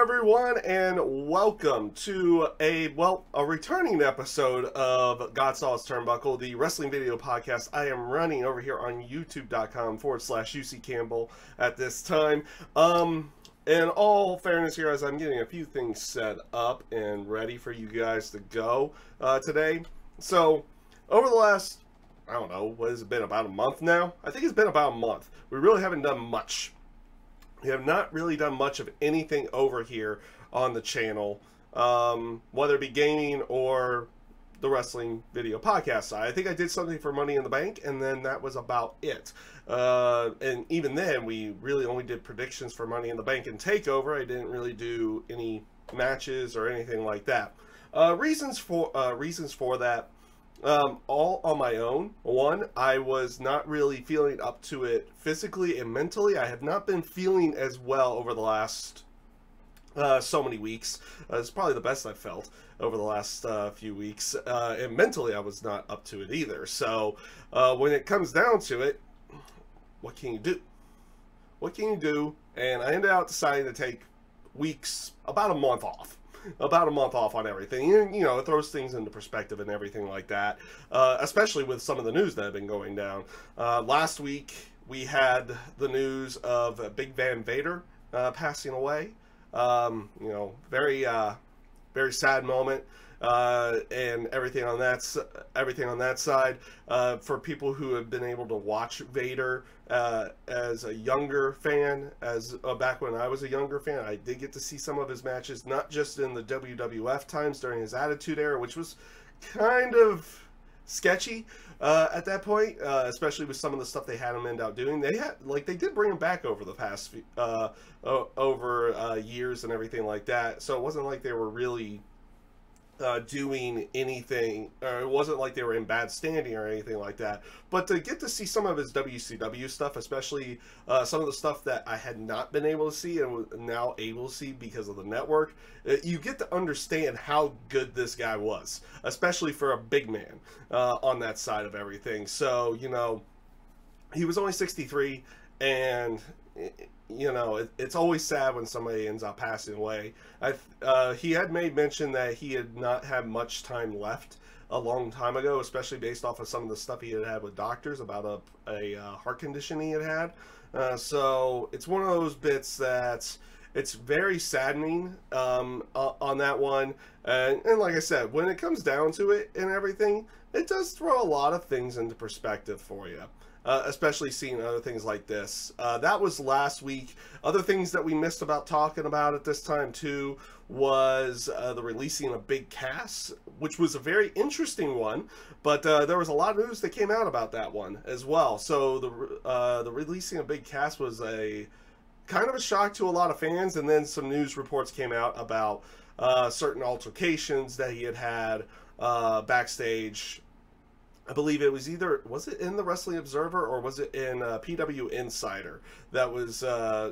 everyone, and welcome to a returning episode of GodSaw's Turnbuckle, the wrestling video podcast I am running over here on youtube.com/UC Campbell at this time. In all fairness here, as I'm getting a few things set up and ready for you guys to go today. So, over the last, I don't know, what has it been, about a month now? I think it's been about a month. We really haven't done much. We have not really done much of anything over here on the channel, whether it be gaming or the wrestling video podcast side. I think I did something for Money in the Bank, and then that was about it. And even then, we really only did predictions for Money in the Bank and TakeOver. I didn't really do any matches or anything like that. Reasons for that. All on my own. One, I was not really feeling up to it physically and mentally. I have not been feeling as well over the last so many weeks. It's probably the best I've felt over the last few weeks. And mentally, I was not up to it either. So when it comes down to it, what can you do? What can you do? And I ended up deciding to take weeks, about a month off. About a month off on everything. You know, it throws things into perspective and everything like that, especially with some of the news that have been going down. Last week we had the news of Big Van Vader passing away. You know, very sad moment, and everything on that side. For people who have been able to watch Vader as a younger fan, back when I was a younger fan, I did get to see some of his matches, not just in the WWF times during his Attitude Era, which was kind of sketchy at that point, especially with some of the stuff they had him end up doing. They did bring him back over the past years and everything like that, so it wasn't like they were really doing anything, or it wasn't like they were in bad standing or anything like that. But to get to see some of his WCW stuff, especially some of the stuff that I had not been able to see and was now able to see because of the network, you get to understand how good this guy was, especially for a big man on that side of everything. So, you know, he was only 63, and you know, it's always sad when somebody ends up passing away. He had made mention that he had not had much time left a long time ago, especially based off of some of the stuff he had had with doctors about a heart condition he had had. So it's one of those bits that it's very saddening on that one. And like I said, when it comes down to it and everything, it does throw a lot of things into perspective for you. Especially seeing other things like this. That was last week. Other things that we missed about talking about at this time too was the releasing of Big Cass, which was a very interesting one, but there was a lot of news that came out about that one as well. So the releasing of Big Cass was a kind of a shock to a lot of fans, and then some news reports came out about certain altercations that he had backstage. I believe it was was it in the Wrestling Observer or was it in PW Insider that was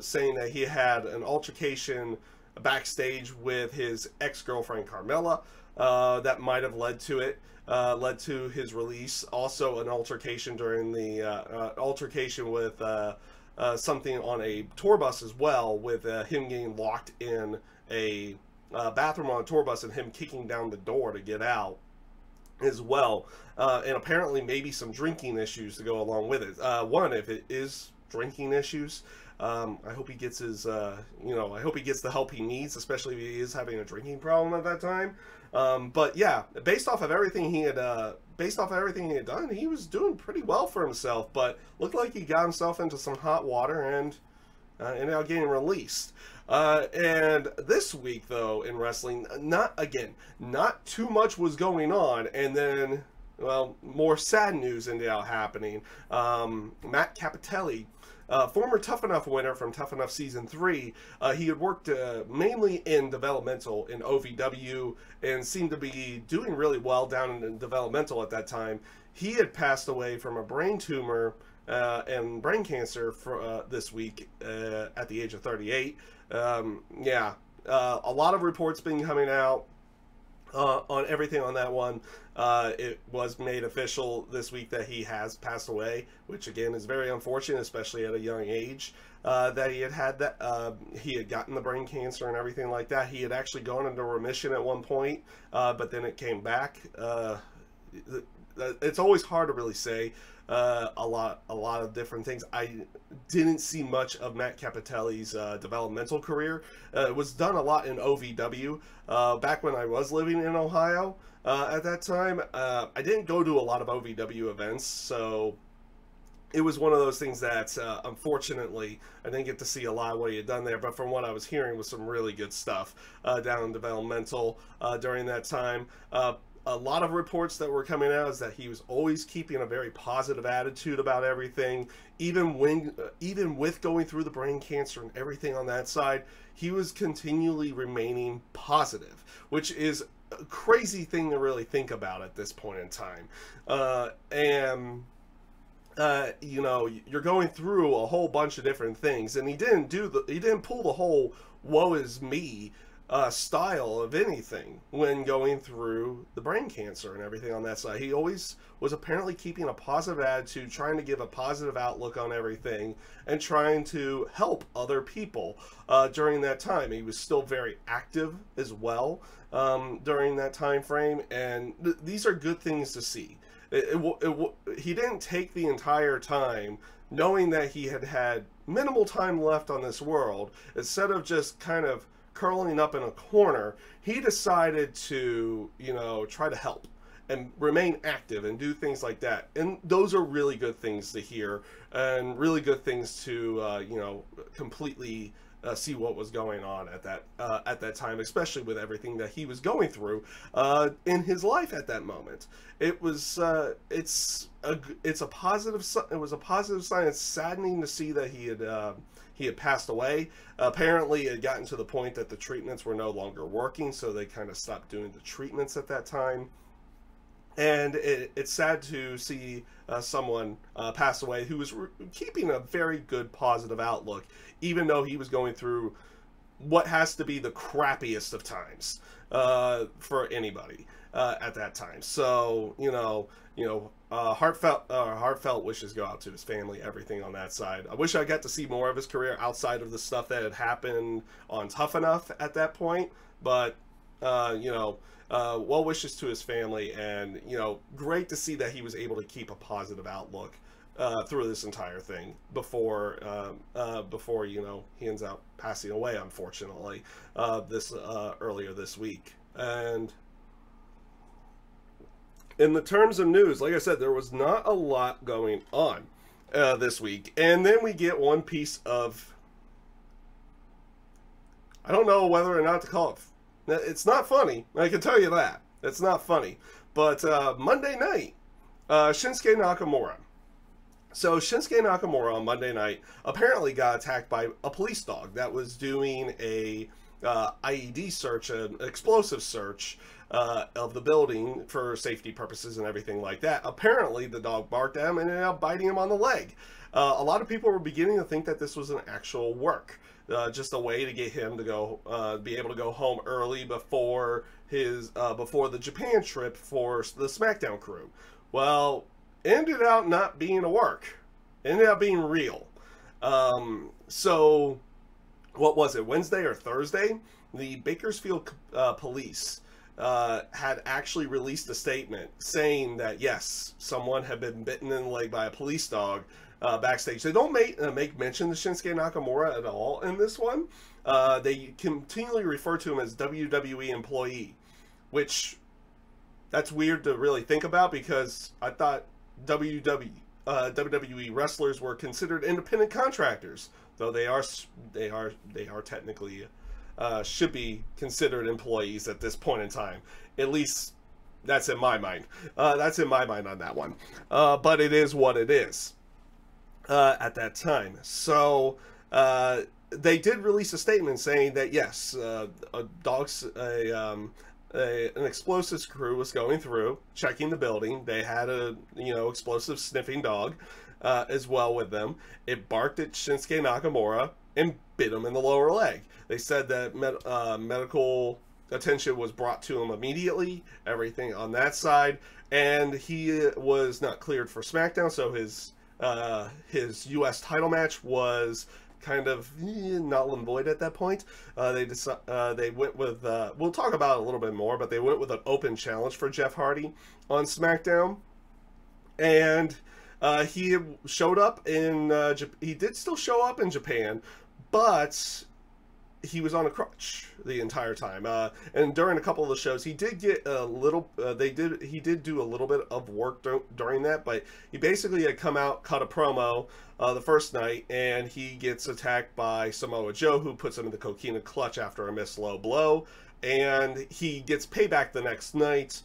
saying that he had an altercation backstage with his ex-girlfriend Carmella that might have led to his release. Also an altercation during the altercation with something on a tour bus as well, with him getting locked in a bathroom on a tour bus and him kicking down the door to get out as well, and apparently maybe some drinking issues to go along with it. One, if it is drinking issues, I hope he gets his, you know, I hope he gets the help he needs, especially if he is having a drinking problem at that time. But yeah, based off of everything he had done, he was doing pretty well for himself. But looked like he got himself into some hot water and ended up getting released. And this week, though, in wrestling, not too much was going on, and then, well, more sad news ended up happening. Matt Capitelli, former Tough Enough winner from Tough Enough Season 3, he had worked mainly in developmental in OVW and seemed to be doing really well down in developmental at that time. He had passed away from a brain tumor and brain cancer for this week at the age of 38. Yeah, a lot of reports been coming out on everything on that one. It was made official this week that he has passed away, which again is very unfortunate, especially at a young age. That he had gotten the brain cancer and everything like that. He had actually gone into remission at one point, but then it came back. It's always hard to really say. A lot of different things. I didn't see much of Matt Capitelli's developmental career. It was done a lot in OVW back when I was living in Ohio. At that time, I didn't go to a lot of OVW events, so it was one of those things that unfortunately I didn't get to see a lot of what he had done there. But from what I was hearing, was some really good stuff down in developmental during that time. A lot of reports that were coming out is that he was always keeping a very positive attitude about everything, even with going through the brain cancer and everything on that side. He was continually remaining positive, which is a crazy thing to really think about at this point in time. You know, you're going through a whole bunch of different things, and he didn't pull the whole "woe is me" style of anything when going through the brain cancer and everything on that side. He always was apparently keeping a positive attitude, trying to give a positive outlook on everything, and trying to help other people during that time. He was still very active as well during that time frame, and these are good things to see. He didn't take the entire time knowing that he had minimal time left on this world. Instead of just kind of curling up in a corner, he decided to, you know, try to help and remain active and do things like that. And those are really good things to hear, and really good things to you know, completely see what was going on at that time, especially with everything that he was going through in his life at that moment. It was it was a positive sign. It's saddening to see that he had passed away. Apparently, it had gotten to the point that the treatments were no longer working, so they kind of stopped doing the treatments at that time. And it's sad to see someone pass away who was keeping a very good positive outlook, even though he was going through what has to be the crappiest of times for anybody at that time. So, heartfelt wishes go out to his family, everything on that side. I wish I got to see more of his career outside of the stuff that had happened on Tough Enough at that point, but well wishes to his family, and great to see that he was able to keep a positive outlook through this entire thing before he ends up passing away, unfortunately, earlier this week. And in the terms of news, like I said, there was not a lot going on this week, and then we get one piece of, I don't know whether or not to call it. It's not funny, I can tell you that. It's not funny. But Monday night, Shinsuke Nakamura. So Shinsuke Nakamura on Monday night apparently got attacked by a police dog that was doing a IED search, an explosive search of the building for safety purposes and everything like that. Apparently the dog barked at him and ended up biting him on the leg. A lot of people were beginning to think that this was an actual work. Just a way to get him to go, be able to go home early before the Japan trip for the SmackDown crew. Well, ended up not being a work. Ended up being real. So, what was it, Wednesday or Thursday? The Bakersfield police had actually released a statement saying that, yes, someone had been bitten in the leg by a police dog backstage. They don't make mention of Shinsuke Nakamura at all in this one. They continually refer to him as WWE employee, which that's weird to really think about, because I thought WWE wrestlers were considered independent contractors, though they are technically should be considered employees at this point in time. At least that's in my mind. That's in my mind on that one. But it is what it is. At that time. So they did release a statement saying that yes, an explosives crew was going through, checking the building. They had a explosive sniffing dog as well with them. It barked at Shinsuke Nakamura and bit him in the lower leg. They said that attention was brought to him immediately, everything on that side, and he was not cleared for SmackDown, so his U.S. title match was kind of null and void at that point. They went with, we'll talk about it a little bit more, but they went with an open challenge for Jeff Hardy on SmackDown, and he showed up in, he did still show up in Japan, but he was on a crutch the entire time. And during a couple of the shows, he did get a little, he did do a little bit of work during that, but he basically had come out, cut a promo the first night, and he gets attacked by Samoa Joe, who puts him in the coquina clutch after a missed low blow, and he gets payback the next night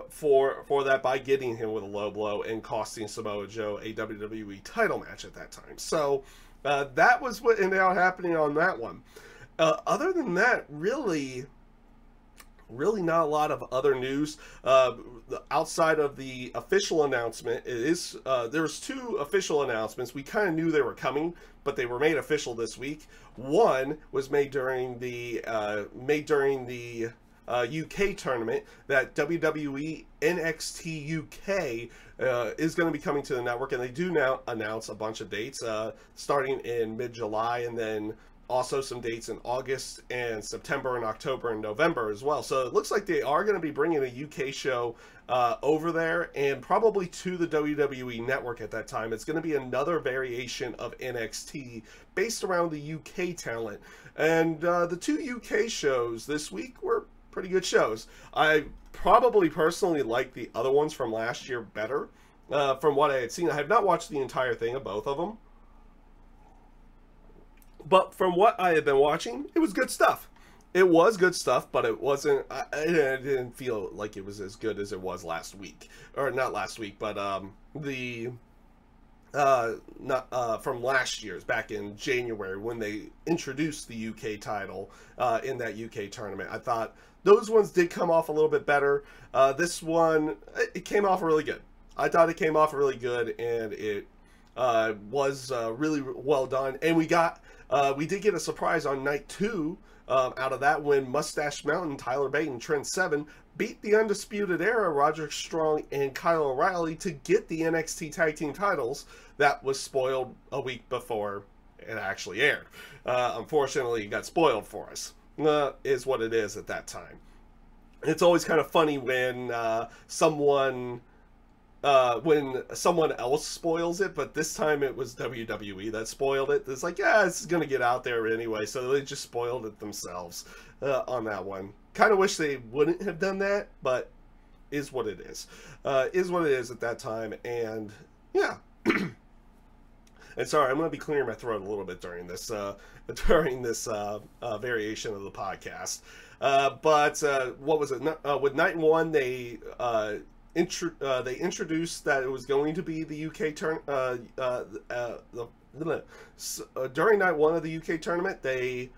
for that by getting him with a low blow and costing Samoa Joe a WWE title match at that time. So that was what ended up happening on that one. Other than that, really not a lot of other news outside of the official announcement. There's two official announcements. We kind of knew they were coming, but they were made official this week. One was made during the UK tournament, that WWE NXT UK is going to be coming to the network, and they do now announce a bunch of dates starting in mid-July, and then also some dates in August and September and October and November as well. So it looks like they are going to be bringing a UK show over there, and probably to the WWE network at that time. It's going to be another variation of NXT based around the UK talent. And the two UK shows this week were pretty good shows. I probably personally like the other ones from last year better from what I had seen. I have not watched the entire thing of both of them, but from what I had been watching, it was good stuff. It was good stuff, but it wasn't, I didn't feel like it was as good as it was last week. Or not last week, but from last year's, back in January, when they introduced the UK title in that UK tournament. I thought those ones did come off a little bit better. This one, it came off really good. I thought it came off really good, and it was really well done. And we did get a surprise on night 2 out of that, when Mustache Mountain, Tyler Bate, and Trent Seven beat the Undisputed Era, Roderick Strong and Kyle O'Reilly, to get the NXT Tag Team titles. That was spoiled a week before it actually aired. Unfortunately, it got spoiled for us. Is what it is at that time. It's always kind of funny when someone else spoils it, but this time it was WWE that spoiled it. It's like, yeah, it's gonna get out there anyway, so they just spoiled it themselves on that one. Kind of wish they wouldn't have done that, but is what it is. Is what it is at that time, and yeah. And sorry, I'm going to be clearing my throat a little bit during this variation of the podcast. But what was it? With night 1, they introduced that it was going to be the UK during night 1 of the UK tournament, they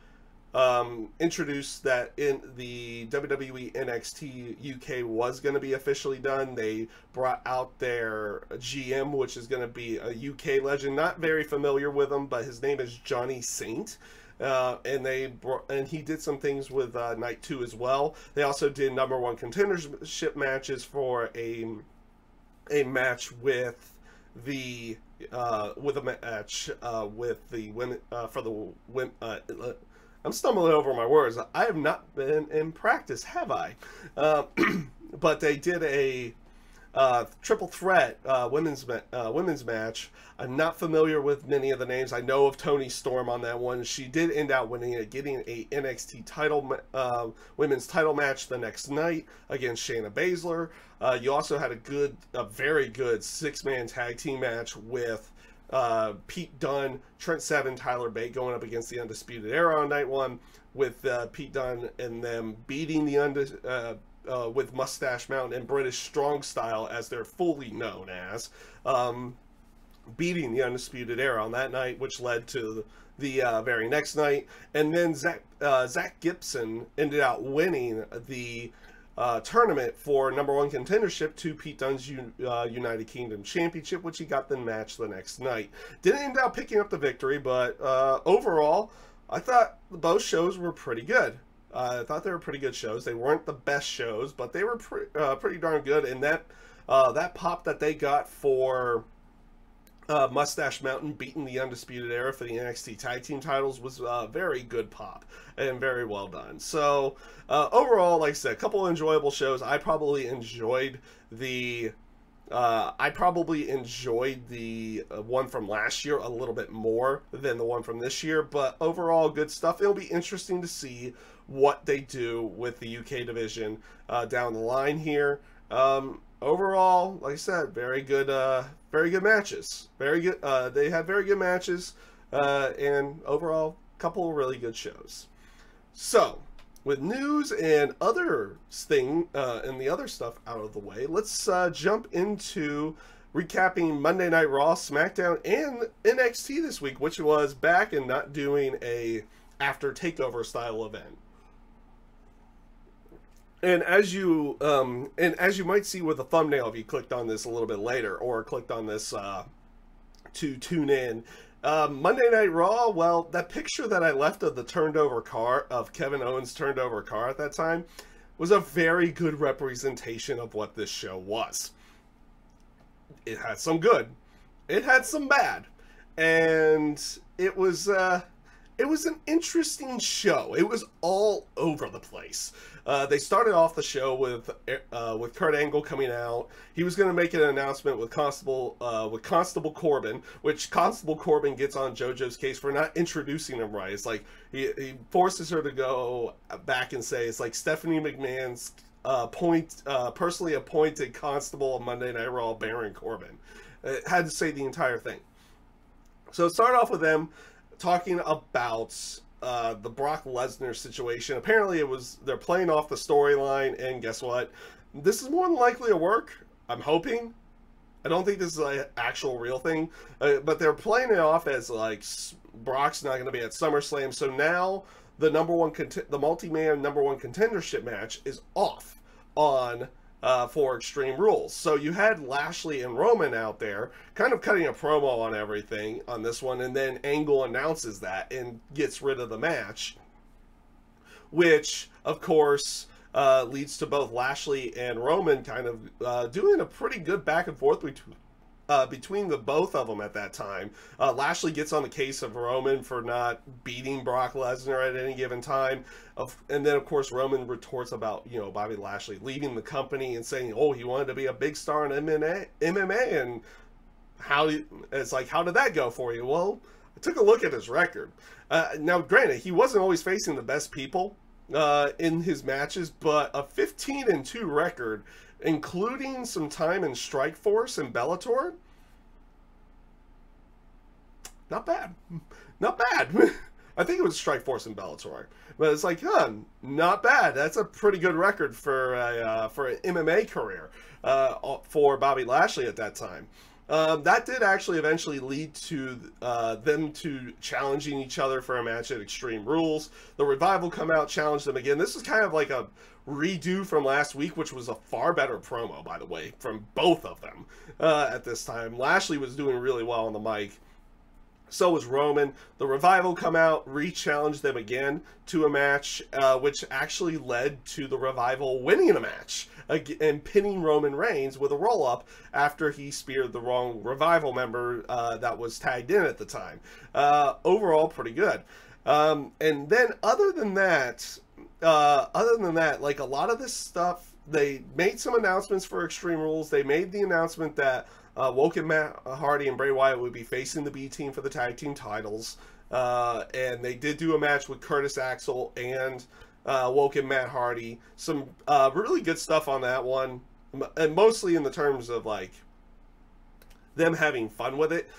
introduced that in the WWE NXT UK was going to be officially done. They brought out their GM, which is going to be a UK legend. Not very familiar with him, but his name is Johnny Saint. And he did some things with night 2 as well. They also did #1 contendership matches for a match with the women for the women. I'm stumbling over my words. I have not been in practice, have I? But they did a triple threat women's match. I'm not familiar with many of the names. I know of Toni Storm on that one. She did end up winning it, getting a NXT title women's title match the next night against Shayna Baszler. You also had a very good 6-man tag team match with Pete Dunne, Trent Seven, Tyler Bate going up against the Undisputed Era on night 1, with Pete Dunne and them beating the with Mustache Mountain and British Strong Style, as they're fully known as, beating the Undisputed Era on that night, which led to the very next night. And then Zach Gibson ended up winning the tournament for #1 contendership to Pete Dunne's United Kingdom Championship, which he got the match the next night. Didn't end up picking up the victory, but overall, I thought both shows were pretty good. I thought they were pretty good shows. They weren't the best shows, but they were pretty darn good. And that that pop that they got for Mustache Mountain beating the Undisputed Era for the NXT Tag Team titles was very good pop and very well done. So overall, like I said, a couple enjoyable shows. I probably enjoyed the one from last year a little bit more than the one from this year, but overall good stuff. It'll be interesting to see what they do with the UK division down the line here. Overall, like I said, very good matches. Very good. They had very good matches, and overall, couple of really good shows. So, with news and other and the other stuff out of the way, let's jump into recapping Monday Night Raw, SmackDown, and NXT this week, which was back and not doing a after takeover style event. And as you might see with the thumbnail, if you clicked on this a little bit later or clicked on this to tune in, Monday Night Raw, well, that picture that I left of the turned over car, of Kevin Owens' turned over car at that time, was a very good representation of what this show was. It had some good, it had some bad, and it was an interesting show. It was all over the place. They started off the show with Kurt Angle coming out. He was going to make an announcement with Constable Corbin, which Constable Corbin gets on JoJo's case for not introducing him right. It's like he forces her to go back and say it's like Stephanie McMahon's personally appointed Constable of Monday Night Raw, Baron Corbin. It had to say the entire thing. So it started off with them talking about the Brock Lesnar situation. Apparently they're playing off the storyline, and guess what? This is more than likely to work. I'm hoping. I don't think this is an actual real thing, but they're playing it off as like Brock's not going to be at SummerSlam, so now the multi-man number one contendership match is off on for Extreme Rules. So you had Lashley and Roman out there kind of cutting a promo on everything on this one, and then Angle announces that and gets rid of the match, which of course leads to both Lashley and Roman kind of doing a pretty good back and forth between the both of them at that time. Lashley gets on the case of Roman for not beating Brock Lesnar at any given time. And then, of course, Roman retorts about, Bobby Lashley leaving the company and saying, oh, he wanted to be a big star in MMA. And it's like, how did that go for you? Well, I took a look at his record. Now, granted, he wasn't always facing the best people in his matches, but a 15-2 record, including some time in Strikeforce and Bellator, not bad. Not bad. I think it was Strikeforce and Bellator, but it's like, not bad. That's a pretty good record for an MMA career for Bobby Lashley at that time. That did actually eventually lead to them to challenging each other for a match at Extreme Rules. The Revival come out, challenge them again. This is kind of like a redo from last week, which was a far better promo, by the way, from both of them at this time. Lashley was doing really well on the mic. So was Roman. The Revival come out, re-challenge them again to a match, which actually led to the Revival winning a match and pinning Roman Reigns with a roll-up after he speared the wrong Revival member that was tagged in at the time. Overall, pretty good. And then other than that, like a lot of this stuff, they made some announcements for Extreme Rules. They made the announcement that Woken Matt Hardy and Bray Wyatt would be facing the B team for the tag team titles. And they did do a match with Curtis Axel and Woken Matt Hardy. Some really good stuff on that one. And mostly in the terms of like them having fun with it,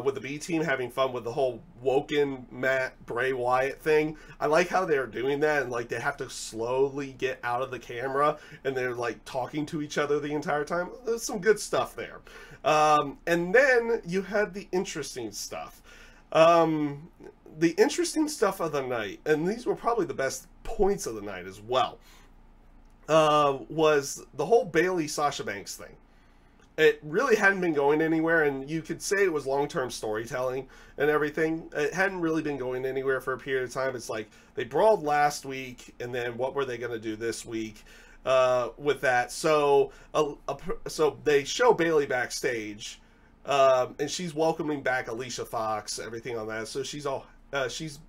with the B team having fun with the whole Woken Matt Bray Wyatt thing. I like how they're doing that, and like they have to slowly get out of the camera and they're like talking to each other the entire time. There's some good stuff there. And then you had the interesting stuff. The interesting stuff of the night, and these were probably the best points of the night as well, was the whole Bayley Sasha Banks thing. it really hadn't been going anywhere, and you could say it was long-term storytelling and everything. It hadn't really been going anywhere for a period of time. It's like they brawled last week, and then what were they going to do this week with that? So so they show Bayley backstage, and she's welcoming back Alicia Fox, everything on that. So she's all she's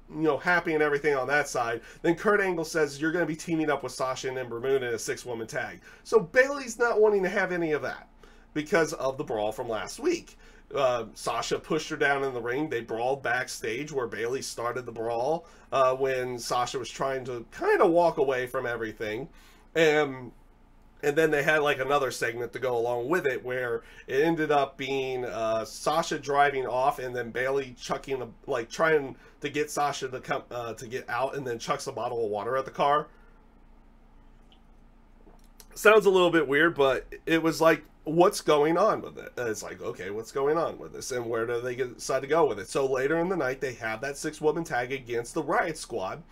happy and everything on that side. Then Kurt Angle says you're going to be teaming up with Sasha and Ember Moon in a 6-woman tag. So Bayley's not wanting to have any of that, because of the brawl from last week. Sasha pushed her down in the ring. They brawled backstage where Bayley started the brawl when Sasha was trying to kind of walk away from everything. And then they had like another segment to go along with it where it ended up being Sasha driving off and then Bayley chucking, trying to get Sasha to come to get out, and then chucks a bottle of water at the car. Sounds a little bit weird, but it was like, what's going on with it? It's like, okay, what's going on with this, and where do they decide to go with it? So later in the night, they have that 6-woman tag against the Riot Squad.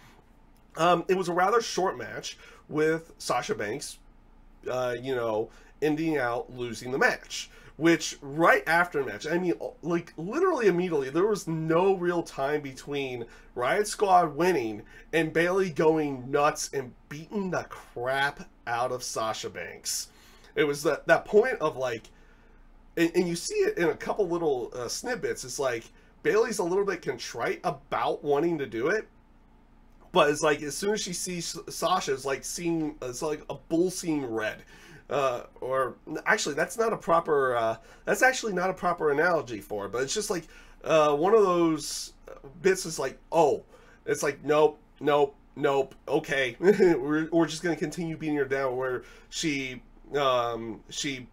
It was a rather short match with Sasha Banks, ending out losing the match. Which, right after the match, I mean, like, literally immediately, there was no real time between Riot Squad winning and Bayley going nuts and beating the crap out of Sasha Banks. It was that point of, like, and you see it in a couple little snippets. It's like, Bayley's a little bit contrite about wanting to do it, but it's like, as soon as she sees Sasha, it's like a bull seeing red. Or actually, that's not a proper. That's actually not a proper analogy for it. But it's just like one of those bits. Is like, oh, it's like, nope, nope, nope. Okay, we're just gonna continue beating her down. Where she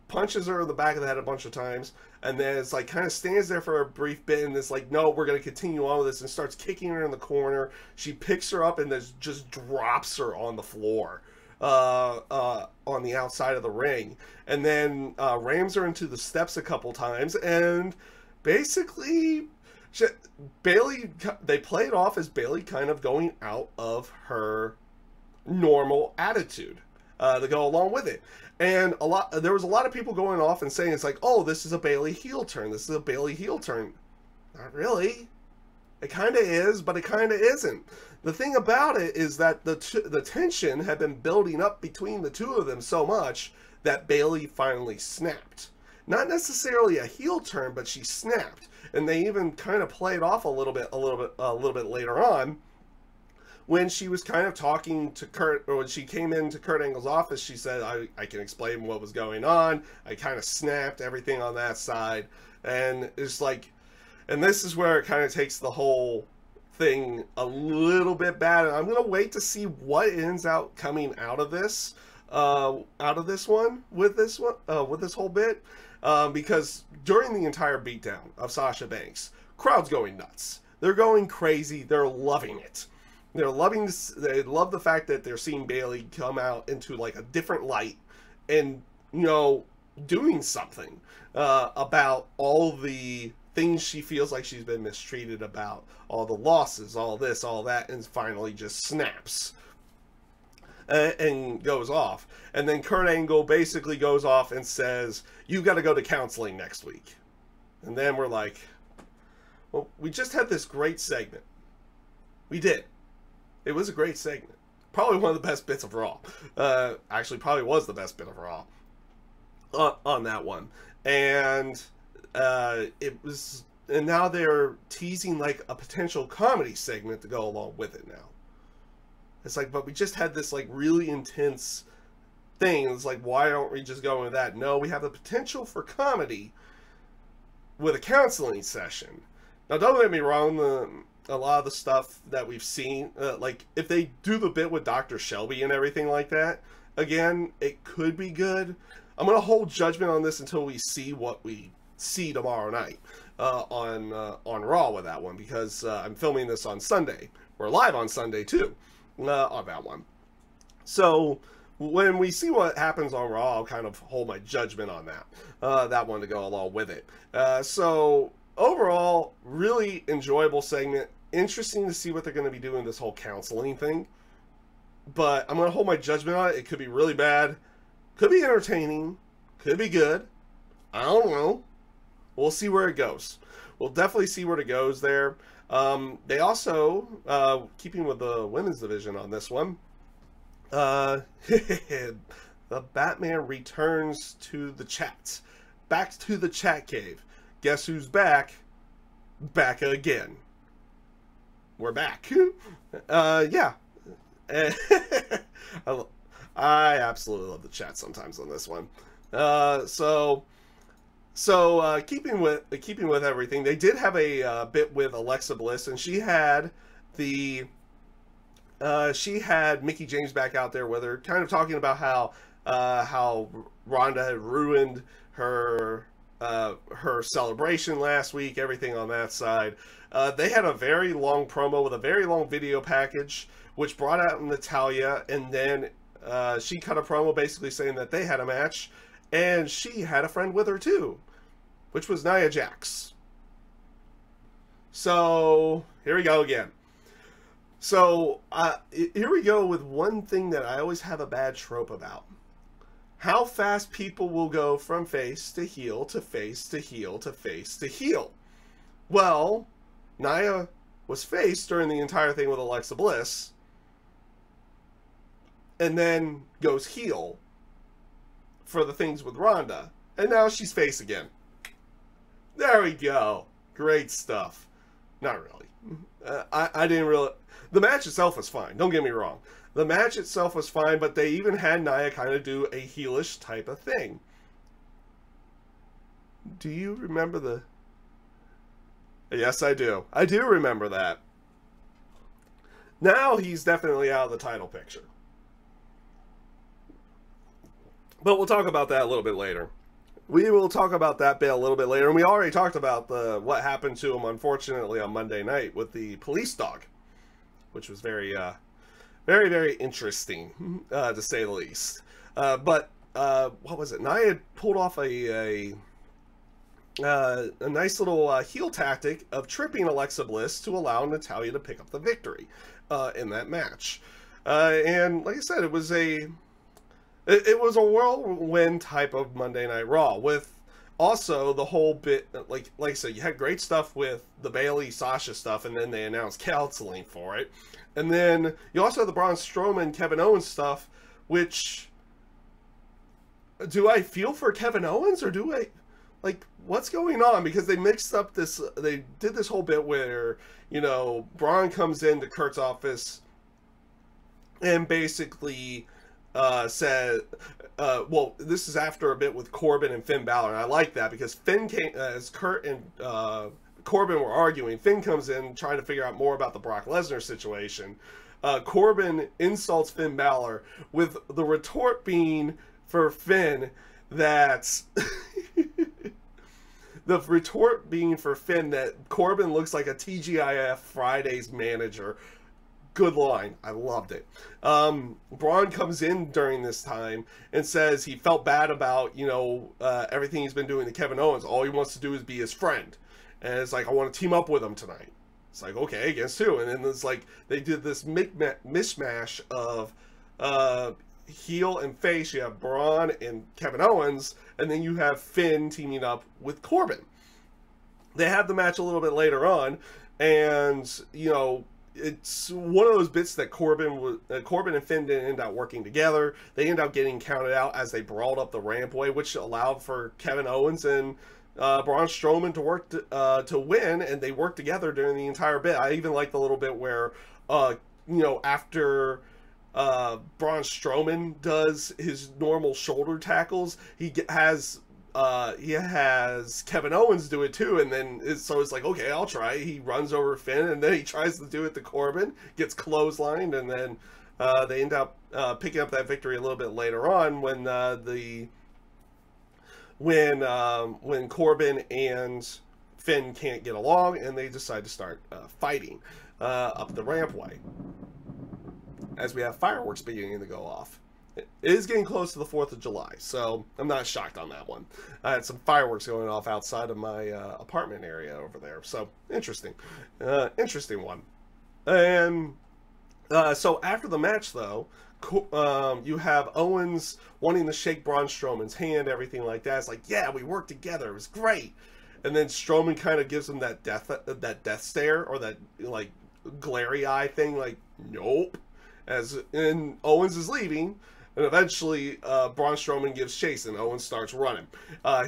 punches her in the back of the head a bunch of times, and then it's like kind of stands there for a brief bit, and it's like, no, we're gonna continue on with this, and starts kicking her in the corner. She picks her up and then just drops her on the floor. On the outside of the ring, and then rams her into the steps a couple times, and basically Bayley, they play it off as Bayley kind of going out of her normal attitude to go along with it. And there was a lot of people going off and saying it's like, oh, this is a Bayley heel turn, this is a Bayley heel turn. Not really. It kind of is, but it kind of isn't. The thing about it is that the tension had been building up between the two of them so much that Bayley finally snapped. Not necessarily a heel turn, but she snapped, and they even kind of played off a little bit later on when she was kind of talking to Kurt, or when she came into Kurt Angle's office. She said, "I can explain what was going on. I kind of snapped everything on that side," and it's like, and this is where it kind of takes the whole thing a little bit bad, and I'm gonna wait to see what ends out coming out of this with this whole bit, because during the entire beatdown of Sasha Banks, crowd's going nuts. They're going crazy. They're loving it. They're loving this. They love the fact that they're seeing Bayley come out into like a different light, and doing something about all the things she feels like she's been mistreated about, all the losses, all this, all that, and finally just snaps and goes off. And then Kurt Angle basically goes off and says, "You got to go to counseling next week." And then we're like, well, we just had this great segment. We did. It was a great segment. Probably one of the best bits of Raw. Actually, probably was the best bit of Raw on that one. And it was, and now they're teasing like a potential comedy segment to go along with it now. It's like, but we just had this like really intense thing. It's like, why aren't we just going with that? No, we have the potential for comedy with a counseling session. Now, don't get me wrong, a lot of the stuff that we've seen, like if they do the bit with Dr. Shelby and everything like that, again, it could be good. I'm going to hold judgment on this until we see what we see tomorrow night on Raw with that one, because I'm filming this on Sunday. We're live on Sunday too on that one. So when we see what happens on Raw, I'll kind of hold my judgment on that one to go along with it. So overall, really enjoyable segment. Interesting to see what they're going to be doing this whole counseling thing. But I'm going to hold my judgment on it. It could be really bad. Could be entertaining. Could be good. I don't know. We'll see where it goes. We'll definitely see where it goes there. They also, keeping with the women's division on this one, the Batman returns to the chat. Back to the chat cave. Guess who's back? Back again. We're back. Yeah. I absolutely love the chat sometimes on this one. Keeping with everything, they did have a bit with Alexa Bliss, and she had Mickey James back out there with her, kind of talking about how Ronda had ruined her celebration last week, everything on that side. They had a very long promo with a very long video package, which brought out Natalya, and then she cut a promo basically saying that they had a match, and she had a friend with her too, which was Nia Jax. So here we go again. So here we go with one thing that I always have a bad trope about. How fast people will go from face to heel to face to heel to face to heel. Well, Nia was face during the entire thing with Alexa Bliss, and then goes heel for the things with Ronda, and now she's face again. There we go. Great stuff. Not really. I didn't really... The match itself was fine. Don't get me wrong. The match itself was fine, but they even had Nia kind of do a heelish type of thing. Do you remember the... Yes, I do. I do remember that. Now he's definitely out of the title picture. But we'll talk about that a little bit later. We will talk about that bit a little bit later. And we already talked about what happened to him, unfortunately, on Monday night with the police dog, which was very, very interesting, to say the least. But what was it? Nia had pulled off a nice little heel tactic of tripping Alexa Bliss to allow Natalya to pick up the victory in that match. And like I said, it was a whirlwind type of Monday Night Raw, with also the whole bit, like I said, you had great stuff with the Bayley Sasha stuff, and then they announced counseling for it. And then you also had the Braun Strowman Kevin Owens stuff, which, do I feel for Kevin Owens, or do I, like, what's going on? Because they mixed up this, they did this whole bit where, you know, Braun comes into Kurt's office and basically said, well, this is after a bit with Corbin and Finn Balor, and I like that because Finn came, as Kurt and Corbin were arguing, Finn comes in trying to figure out more about the Brock Lesnar situation. Corbin insults Finn Balor, with the retort being for Finn that the retort being for Finn that Corbin looks like a TGIF Fridays manager. Good line. I loved it. Braun comes in during this time and says he felt bad about, you know, everything he's been doing to Kevin Owens. All he wants to do is be his friend. And it's like, I want to team up with him tonight. It's like, okay, against who? And then it's like, they did this mishmash of heel and face. You have Braun and Kevin Owens, and then you have Finn teaming up with Corbin. They had the match a little bit later on, and, you know, it's one of those bits that Corbin and Finn didn't end up working together. They ended up getting counted out as they brawled up the rampway, which allowed for Kevin Owens and Braun Strowman to work to win, and they worked together during the entire bit. I even like the little bit where, you know, after Braun Strowman does his normal shoulder tackles, he has Kevin Owens do it too, and then it's like, okay, I'll try. He runs over Finn, and then he tries to do it to Corbin, gets clotheslined, and then they end up picking up that victory a little bit later on when Corbin and Finn can't get along, and they decide to start fighting up the rampway as we have fireworks beginning to go off. It is getting close to the 4th of July, so I'm not shocked on that one. I had some fireworks going off outside of my apartment area over there, so interesting. Interesting one. And So after the match, though, you have Owens wanting to shake Braun Strowman's hand, everything like that. It's like, yeah, we worked together. It was great. And then Strowman kind of gives him that death stare, or that like glary eye thing, like nope. And Owens is leaving, and eventually Braun Strowman gives chase, and Owens starts running.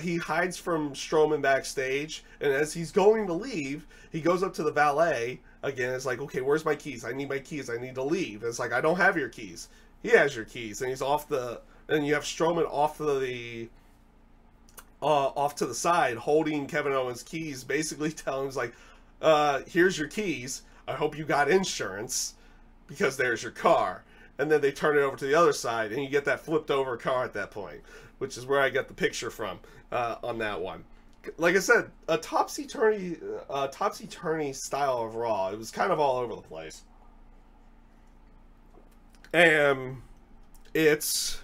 He hides from Strowman backstage, and as he's going to leave, he goes up to the valet again. It's like, okay, where's my keys? I need my keys. I need to leave. And it's like, I don't have your keys. He has your keys, and he's off the. And you have Strowman off to the side, holding Kevin Owens' keys, basically telling him, like, here's your keys. I hope you got insurance, because there's your car. And then they turn it over to the other side, and you get that flipped over car at that point, which is where I get the picture from on that one. Like I said, a topsy-turvy style of Raw. It was kind of all over the place. And it's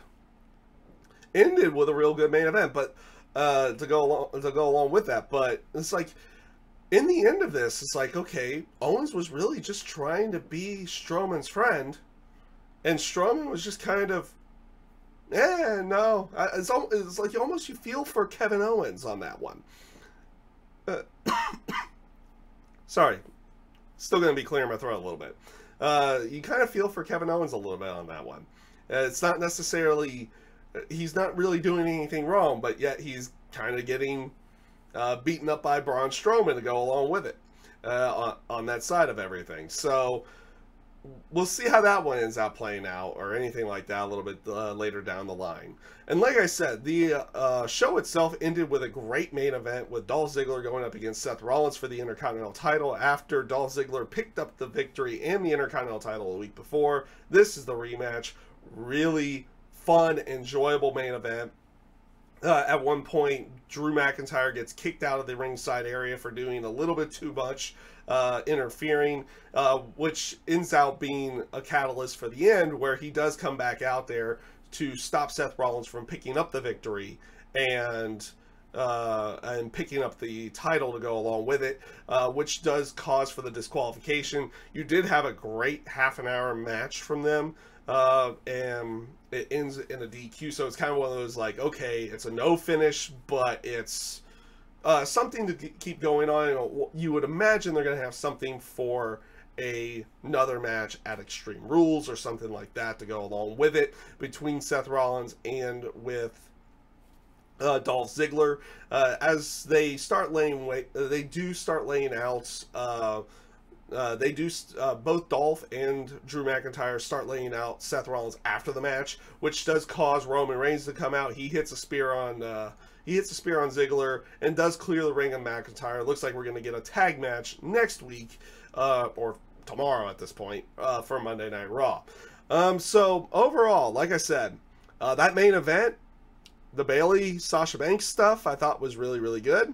ended with a real good main event, but to go along with that. But it's like, in the end of this, it's like, okay, Owens was really just trying to be Strowman's friend, and Strowman was just kind of, no. It's like you feel for Kevin Owens on that one. Sorry, still gonna be clearing my throat a little bit. You kind of feel for Kevin Owens a little bit on that one. It's not necessarily, he's not really doing anything wrong, but yet he's kind of getting beaten up by Braun Strowman to go along with it on that side of everything. So we'll see how that one ends up playing out, or anything like that, a little bit later down the line. And like I said, the show itself ended with a great main event, with Dolph Ziggler going up against Seth Rollins for the Intercontinental title after Dolph Ziggler picked up the victory and the Intercontinental title a week before. This is the rematch. Really fun, enjoyable main event. At one point, Drew McIntyre gets kicked out of the ringside area for doing a little bit too much interfering, which ends out being a catalyst for the end, where he does come back out there to stop Seth Rollins from picking up the victory and picking up the title to go along with it, which does cause for the disqualification. You did have a great half-an-hour match from them, and it ends in a DQ, so it's kind of one of those, like, okay, it's a no finish, but it's something to keep going on. You would imagine they're going to have something for another match at Extreme Rules or something like that to go along with it, between Seth Rollins and with Dolph Ziggler. As they start laying they do start laying out. Both Dolph and Drew McIntyre start laying out Seth Rollins after the match, which does cause Roman Reigns to come out. He hits a spear on Ziggler and does clear the ring on McIntyre. It looks like we're going to get a tag match next week, or tomorrow at this point, for Monday Night Raw. So overall, like I said, that main event, the Bayley Sasha Banks stuff, I thought was really, really good.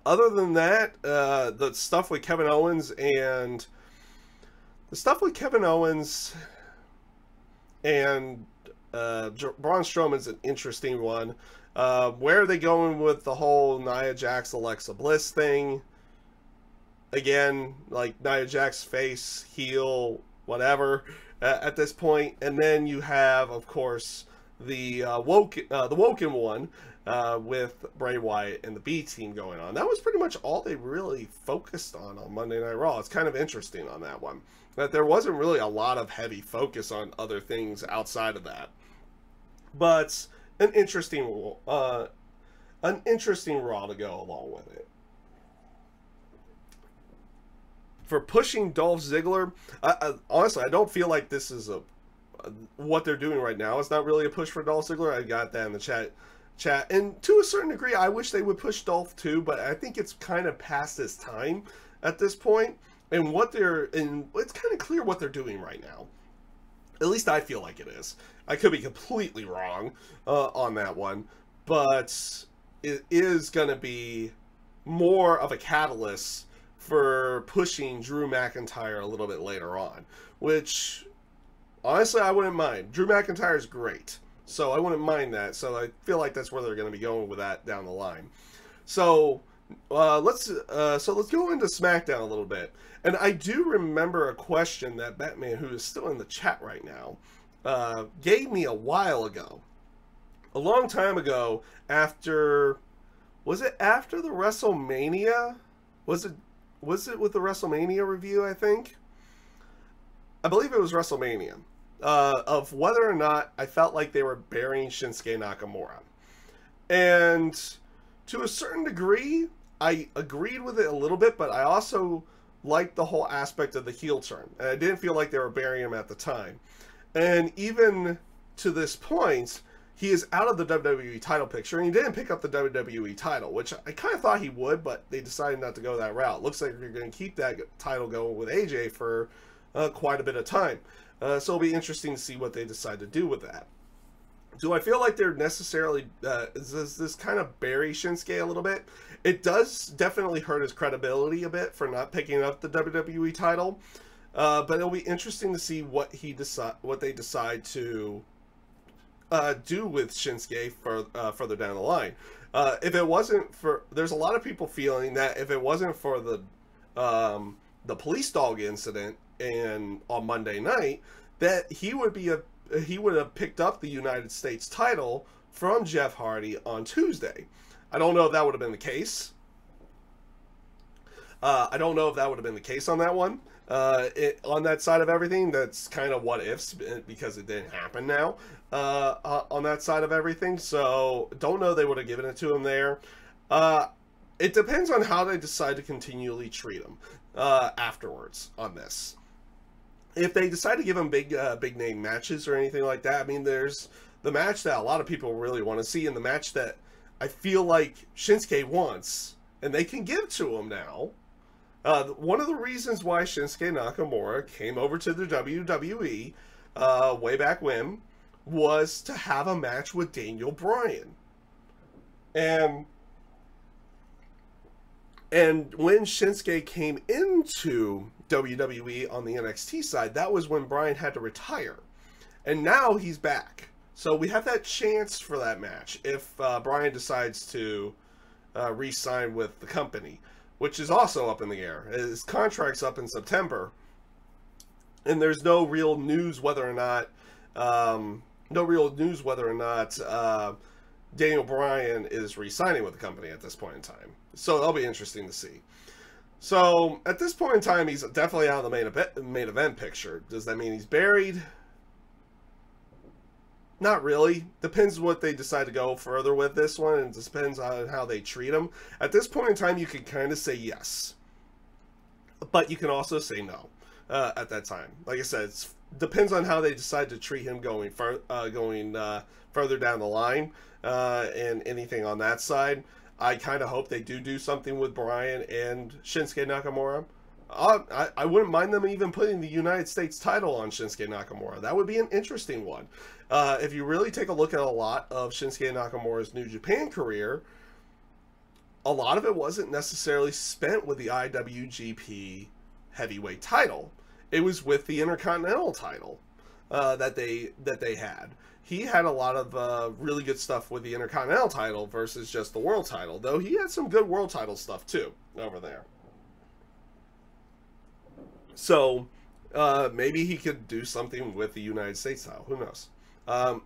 Other than that, the stuff with Kevin Owens and Braun Strowman's an interesting one. Where are they going with the whole Nia Jax, Alexa Bliss thing? Again, like, Nia Jax face, heel, whatever, at this point. And then you have, of course, the Woken one, with Bray Wyatt and the B team going on. That was pretty much all they really focused on Monday Night Raw. It's kind of interesting on that one, that there wasn't really a lot of heavy focus on other things outside of that. But an interesting Raw to go along with it. For pushing Dolph Ziggler, honestly, I don't feel like this is what they're doing right now. It's not really a push for Dolph Ziggler. I got that in the chat, and to a certain degree, I wish they would push Dolph too, but I think it's kind of past its time at this point, and it's kind of clear what they're doing right now. At least I feel like it is. I could be completely wrong on that one, but it is going to be more of a catalyst for pushing Drew McIntyre a little bit later on, which honestly I wouldn't mind. Drew McIntyre is great, so I wouldn't mind that. So I feel like that's where they're going to be going with that down the line. So let's go into SmackDown a little bit. And I do remember a question that Batman, who is still in the chat right now, gave me a while ago, a long time ago. Was it after the WrestleMania? Was it with the WrestleMania review? I believe it was WrestleMania. Of whether or not I felt like they were burying Shinsuke Nakamura, and to a certain degree, I agreed with it a little bit, but I also liked the whole aspect of the heel turn, and I didn't feel like they were burying him at the time. And even to this point, he is out of the WWE title picture, and he didn't pick up the WWE title, which I kind of thought he would, but they decided not to go that route. Looks like they're going to keep that title going with AJ for quite a bit of time. So it'll be interesting to see what they decide to do with that. Do I feel like they're necessarily, does this kind of bury Shinsuke a little bit? It does definitely hurt his credibility a bit for not picking up the WWE title. But it'll be interesting to see what they decide to do with Shinsuke further down the line. If it wasn't for, there's a lot of people feeling that if it wasn't for the police dog incident on Monday night, that he would have picked up the United States title from Jeff Hardy on Tuesday. I don't know if that would have been the case. I don't know if that would have been the case on that one. On that side of everything, that's kind of what ifs, because it didn't happen now on that side of everything. So don't know they would have given it to him there. It depends on how they decide to continually treat him afterwards on this. If they decide to give him big name matches or anything like that, I mean, there's the match that a lot of people really want to see, and the match that I feel like Shinsuke wants, and they can give to him now. One of the reasons why Shinsuke Nakamura came over to the WWE way back when was to have a match with Daniel Bryan. And when Shinsuke came into WWE on the NXT side, that was when Bryan had to retire. And now he's back. So we have that chance for that match if Bryan decides to re-sign with the company, which is also up in the air. His contract's up in September, and there's no real news whether or not Daniel Bryan is re-signing with the company at this point in time. So that'll be interesting to see. So at this point in time, he's definitely out of the main event picture. Does that mean he's buried? Not really. Depends what they decide to go further with this one, and it depends on how they treat him. At this point in time, you can kind of say yes, but you can also say no at that time. Like I said, it depends on how they decide to treat him going further down the line, and anything on that side. I kind of hope they do something with Bryan and Shinsuke Nakamura. I wouldn't mind them even putting the United States title on Shinsuke Nakamura. That would be an interesting one. If you really take a look at a lot of Shinsuke Nakamura's New Japan career, a lot of it wasn't necessarily spent with the IWGP Heavyweight title. It was with the Intercontinental title that they had. He had a lot of really good stuff with the Intercontinental title versus just the World title, though he had some good World title stuff too over there. So maybe he could do something with the United States title. Who knows?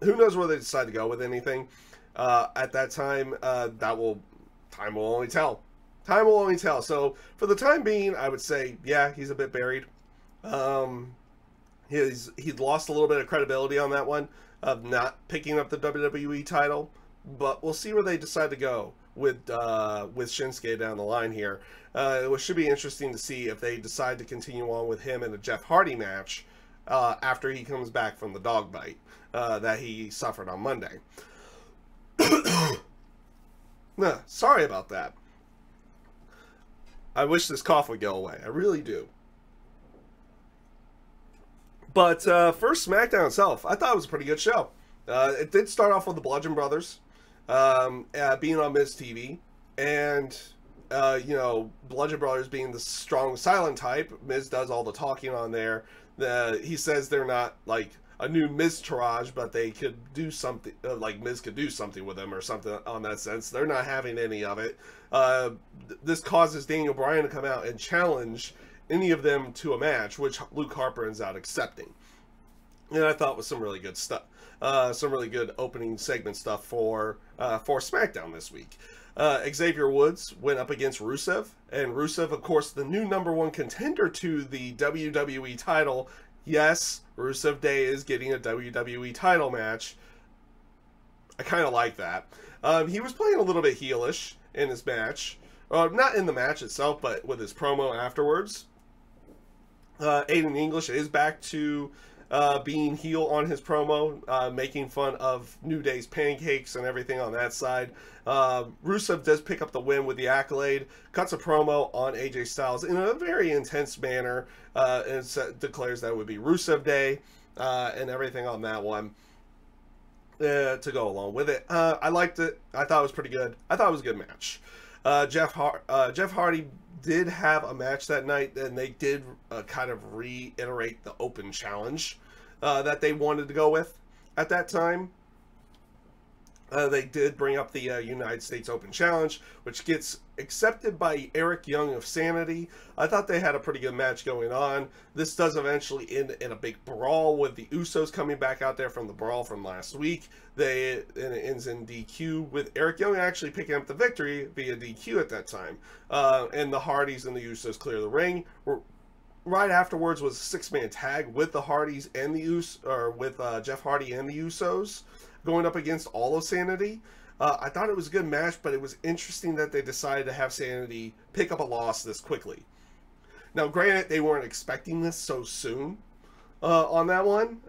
Who knows where they decide to go with anything at that time? Time will only tell. Time will only tell. So for the time being, I would say, yeah, he's a bit buried. He'd lost a little bit of credibility on that one of not picking up the WWE title, but we'll see where they decide to go with Shinsuke down the line here. It should be interesting to see if they decide to continue on with him in a Jeff Hardy match after he comes back from the dog bite that he suffered on Monday. Sorry about that. I wish this cough would go away. I really do. But first, SmackDown itself, I thought it was a pretty good show. It did start off with the Bludgeon Brothers being on Miz TV, and Bludgeon Brothers being the strong, silent type. Miz does all the talking on there. He says they're not like a new Miztourage, but they could do something, like Miz could do something with them or something on that sense. They're not having any of it. This causes Daniel Bryan to come out and challenge any of them to a match, which Luke Harper ends out accepting. And I thought was some really good stuff. Some really good opening segment stuff for SmackDown this week. Xavier Woods went up against Rusev, and Rusev, of course, the new #1 contender to the WWE title. Yes, Rusev Day is getting a WWE title match. I kind of like that. He was playing a little bit heelish in his match. Not in the match itself, but with his promo afterwards. Aiden English is back to being heel on his promo, making fun of New Day's pancakes and everything on that side. Rusev does pick up the win with the accolade, cuts a promo on AJ Styles in a very intense manner, and declares that it would be Rusev Day, and everything on that one to go along with it. I liked it. I thought it was pretty good. I thought it was a good match. Jeff Hardy did have a match that night, and they did kind of reiterate the open challenge that they wanted to go with at that time. They did bring up the United States Open Challenge, which gets accepted by Eric Young of Sanity. I thought they had a pretty good match going on. This does eventually end in a big brawl with the Usos coming back out there from the brawl from last week. And it ends in DQ, with Eric Young actually picking up the victory via DQ at that time. And the Hardys and the Usos clear the ring. Right afterwards was a six-man tag with the Hardys and the with Jeff Hardy and the Usos going up against all of Sanity. I thought it was a good match, but it was interesting that they decided to have Sanity pick up a loss this quickly. Now, granted, they weren't expecting this so soon on that one,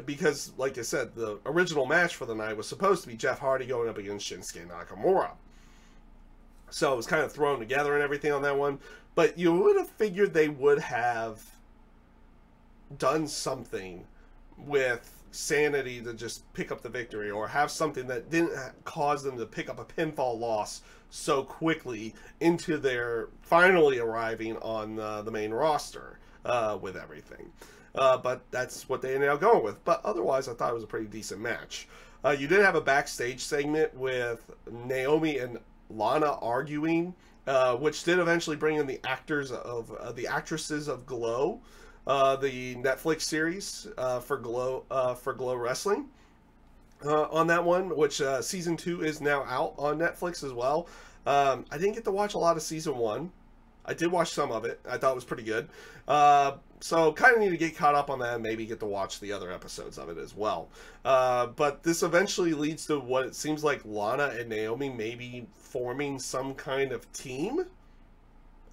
because, like I said, the original match for the night was supposed to be Jeff Hardy going up against Shinsuke Nakamura. So it was kind of thrown together and everything on that one. But you would have figured they would have done something with Sanity to just pick up the victory, or have something that didn't cause them to pick up a pinfall loss so quickly into their finally arriving on the main roster with everything. But that's what they ended up going with. But otherwise, I thought it was a pretty decent match. You did have a backstage segment with Naomi and Lana arguing, which did eventually bring in the actresses of Glow. The Netflix series for Glow Wrestling on that one, which season 2 is now out on Netflix as well. I didn't get to watch a lot of season 1. I did watch some of it. I thought it was pretty good. So kind of need to get caught up on that and maybe get to watch the other episodes of it as well. But this eventually leads to what it seems like Lana and Naomi maybe forming some kind of team.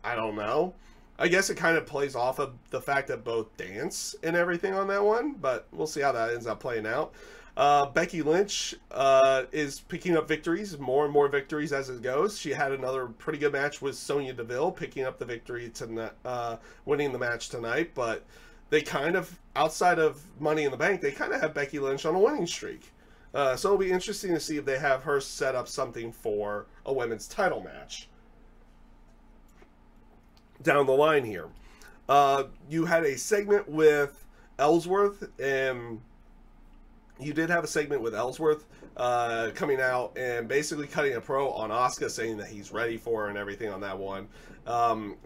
I don't know. I guess it kind of plays off of the fact that both dance and everything on that one, but we'll see how that ends up playing out. Becky Lynch is picking up victories, more and more victories as it goes. She had another pretty good match with Sonya Deville, picking up the victory tonight, winning the match tonight. But they kind of, outside of Money in the Bank, they kind of have Becky Lynch on a winning streak. So it'll be interesting to see if they have her set up something for a women's title match down the line here. You had a segment with Ellsworth, and you did have a segment with Ellsworth coming out and basically cutting a pro on Asuka, saying that he's ready for her and everything on that one.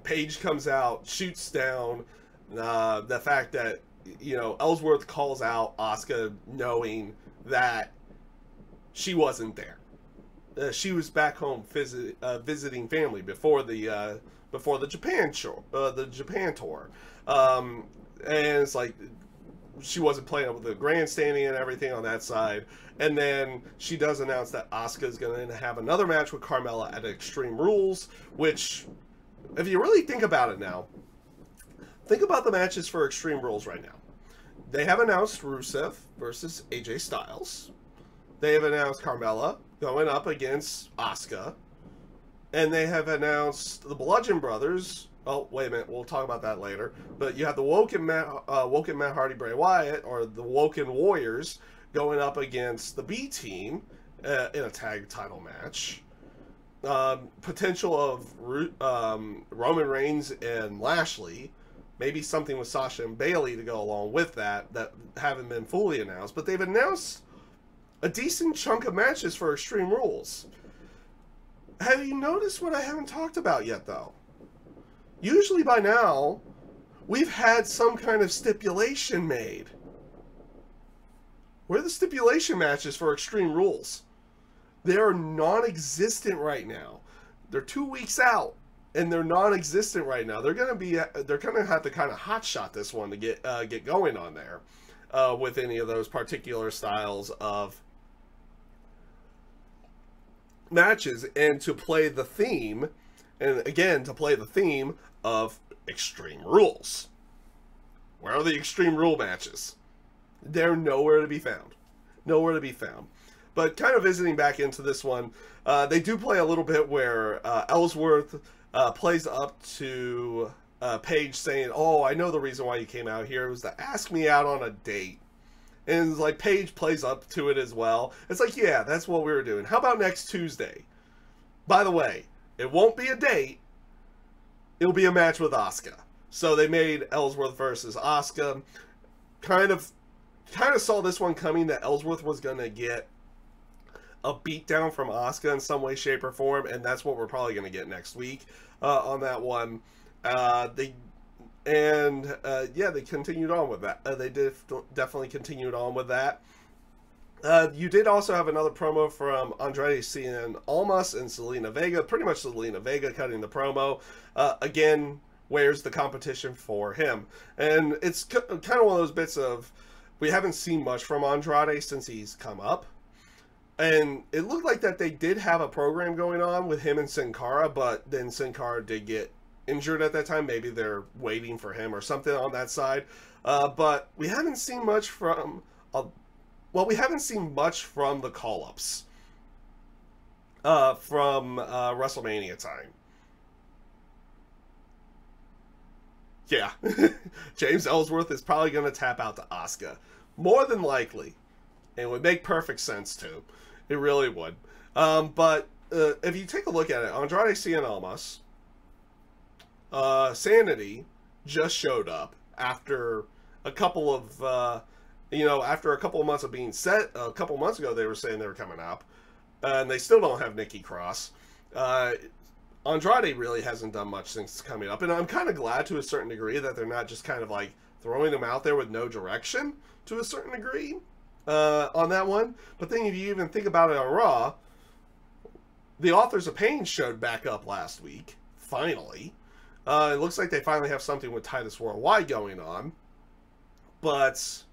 Paige comes out, shoots down the fact that, you know, Ellsworth calls out Asuka knowing that she wasn't there. She was back home visiting family before the Japan tour, and it's like she wasn't playing up with the grandstanding and everything on that side. And then she does announce that Asuka is going to have another match with Carmella at Extreme Rules, which, if you really think about it now, think about the matches for Extreme Rules right now. They have announced Rusev versus AJ Styles. They have announced Carmella going up against Asuka. And they have announced the Bludgeon Brothers. Oh, wait a minute. We'll talk about that later. But you have the Woken Matt Hardy, Bray Wyatt, or the Woken Warriors, going up against the B Team in a tag title match. Potential of Roman Reigns and Lashley Maybe something with Sasha and Bayley to go along with that haven't been fully announced. But they've announced a decent chunk of matches for Extreme Rules. Have you noticed what I haven't talked about yet, though? Usually by now, we've had some kind of stipulation made. Where are the stipulation matches for Extreme Rules? They're non-existent right now. They're 2 weeks out, and they're non-existent right now. They're gonna have to kind of hotshot this one to get going on there with any of those particular styles of matches, and to play the theme, and again to play the theme of Extreme Rules. Where are the Extreme Rule matches? They're nowhere to be found. Nowhere to be found. But kind of visiting back into this one, they do play a little bit where Ellsworth plays up to Paige saying, "Oh, I know the reason why you came out here. It was to ask me out on a date." And it's like Paige plays up to it as well. It's like, yeah, that's what we were doing. How about next Tuesday? By the way, it won't be a date. It'll be a match with Asuka. So they made Ellsworth versus Asuka. Kind of saw this one coming, that Ellsworth was going to get a beatdown from Asuka in some way, shape, or form, and that's what we're probably going to get next week on that one. They continued on with that. They definitely continued on with that. You did also have another promo from Andrade Cien Almas and Zelina Vega. Pretty much Zelina Vega cutting the promo. Again, where's the competition for him? And it's kind of one of those bits of, we haven't seen much from Andrade since he's come up. And it looked like that they did have a program going on with him and Sin Cara, but then Sin Cara did get injured at that time. Maybe they're waiting for him or something on that side. But we haven't seen much from... we haven't seen much from the call-ups from WrestleMania time. Yeah. James Ellsworth is probably going to tap out to Asuka. More than likely. It would make perfect sense, too. It really would. But if you take a look at it, Andrade Cien Almas, Sanity just showed up after a couple of, after a couple of months of being set. A couple months ago, they were saying they were coming up. And they still don't have Nikki Cross. Andrade really hasn't done much since coming up. And I'm kind of glad to a certain degree that they're not just kind of like throwing them out there with no direction to a certain degree on that one. But then if you even think about it on Raw, the Authors of Pain showed back up last week, finally. It looks like they finally have something with Titus Worldwide going on. But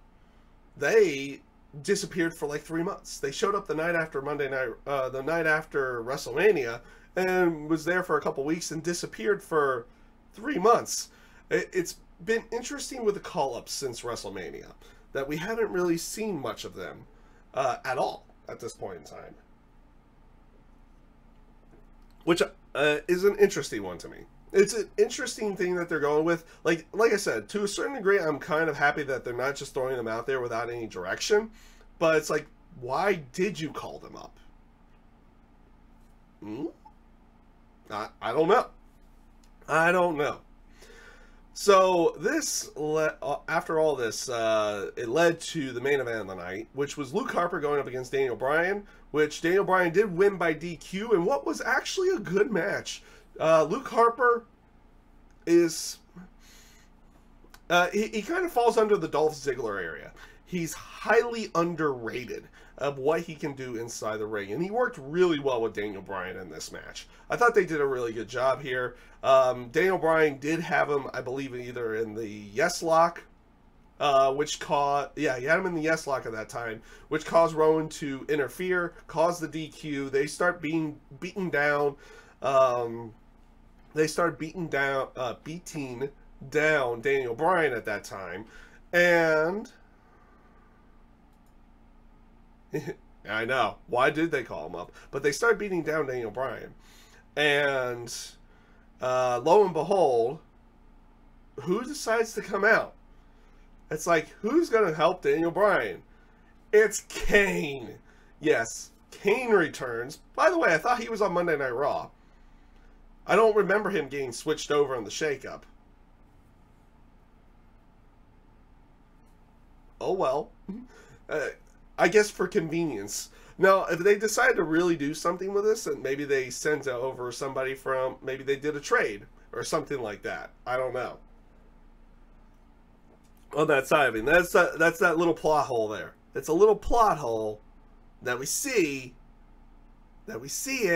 they disappeared for like 3 months. They showed up the night after the night after WrestleMania, and was there for a couple weeks and disappeared for 3 months. It's been interesting with the call-ups since WrestleMania, that we haven't really seen much of them at all at this point in time. Which is an interesting one to me. It's an interesting thing that they're going with. Like I said, to a certain degree, I'm kind of happy that they're not just throwing them out there without any direction. But it's like, why did you call them up? I don't know. I don't know. So this, after all this, it led to the main event of the night, which was Luke Harper going up against Daniel Bryan, which Daniel Bryan did win by DQ in what was actually a good match. Luke Harper is... he kind of falls under the Dolph Ziggler area. He's highly underrated of what he can do inside the ring. And he worked really well with Daniel Bryan in this match. I thought they did a really good job here. Daniel Bryan did have him, I believe, either in the Yes Lock, which caused... Yeah, he had him in the Yes Lock at that time, which caused Rowan to interfere, caused the DQ. They start being beaten down. They start beating down Daniel Bryan at that time. And... I know. Why did they call him up? But they start beating down Daniel Bryan. And lo and behold, who decides to come out? It's like, who's going to help Daniel Bryan? It's Kane. Yes, Kane returns. By the way, I thought he was on Monday Night Raw. I don't remember him getting switched over on the shakeup. oh well. I guess for convenience. Now, if they decide to really do something with this, and maybe they sent over somebody from, maybe they did a trade or something like that. I don't know. On that side of it, that's that little plot hole there. It's a little plot hole that we see. We see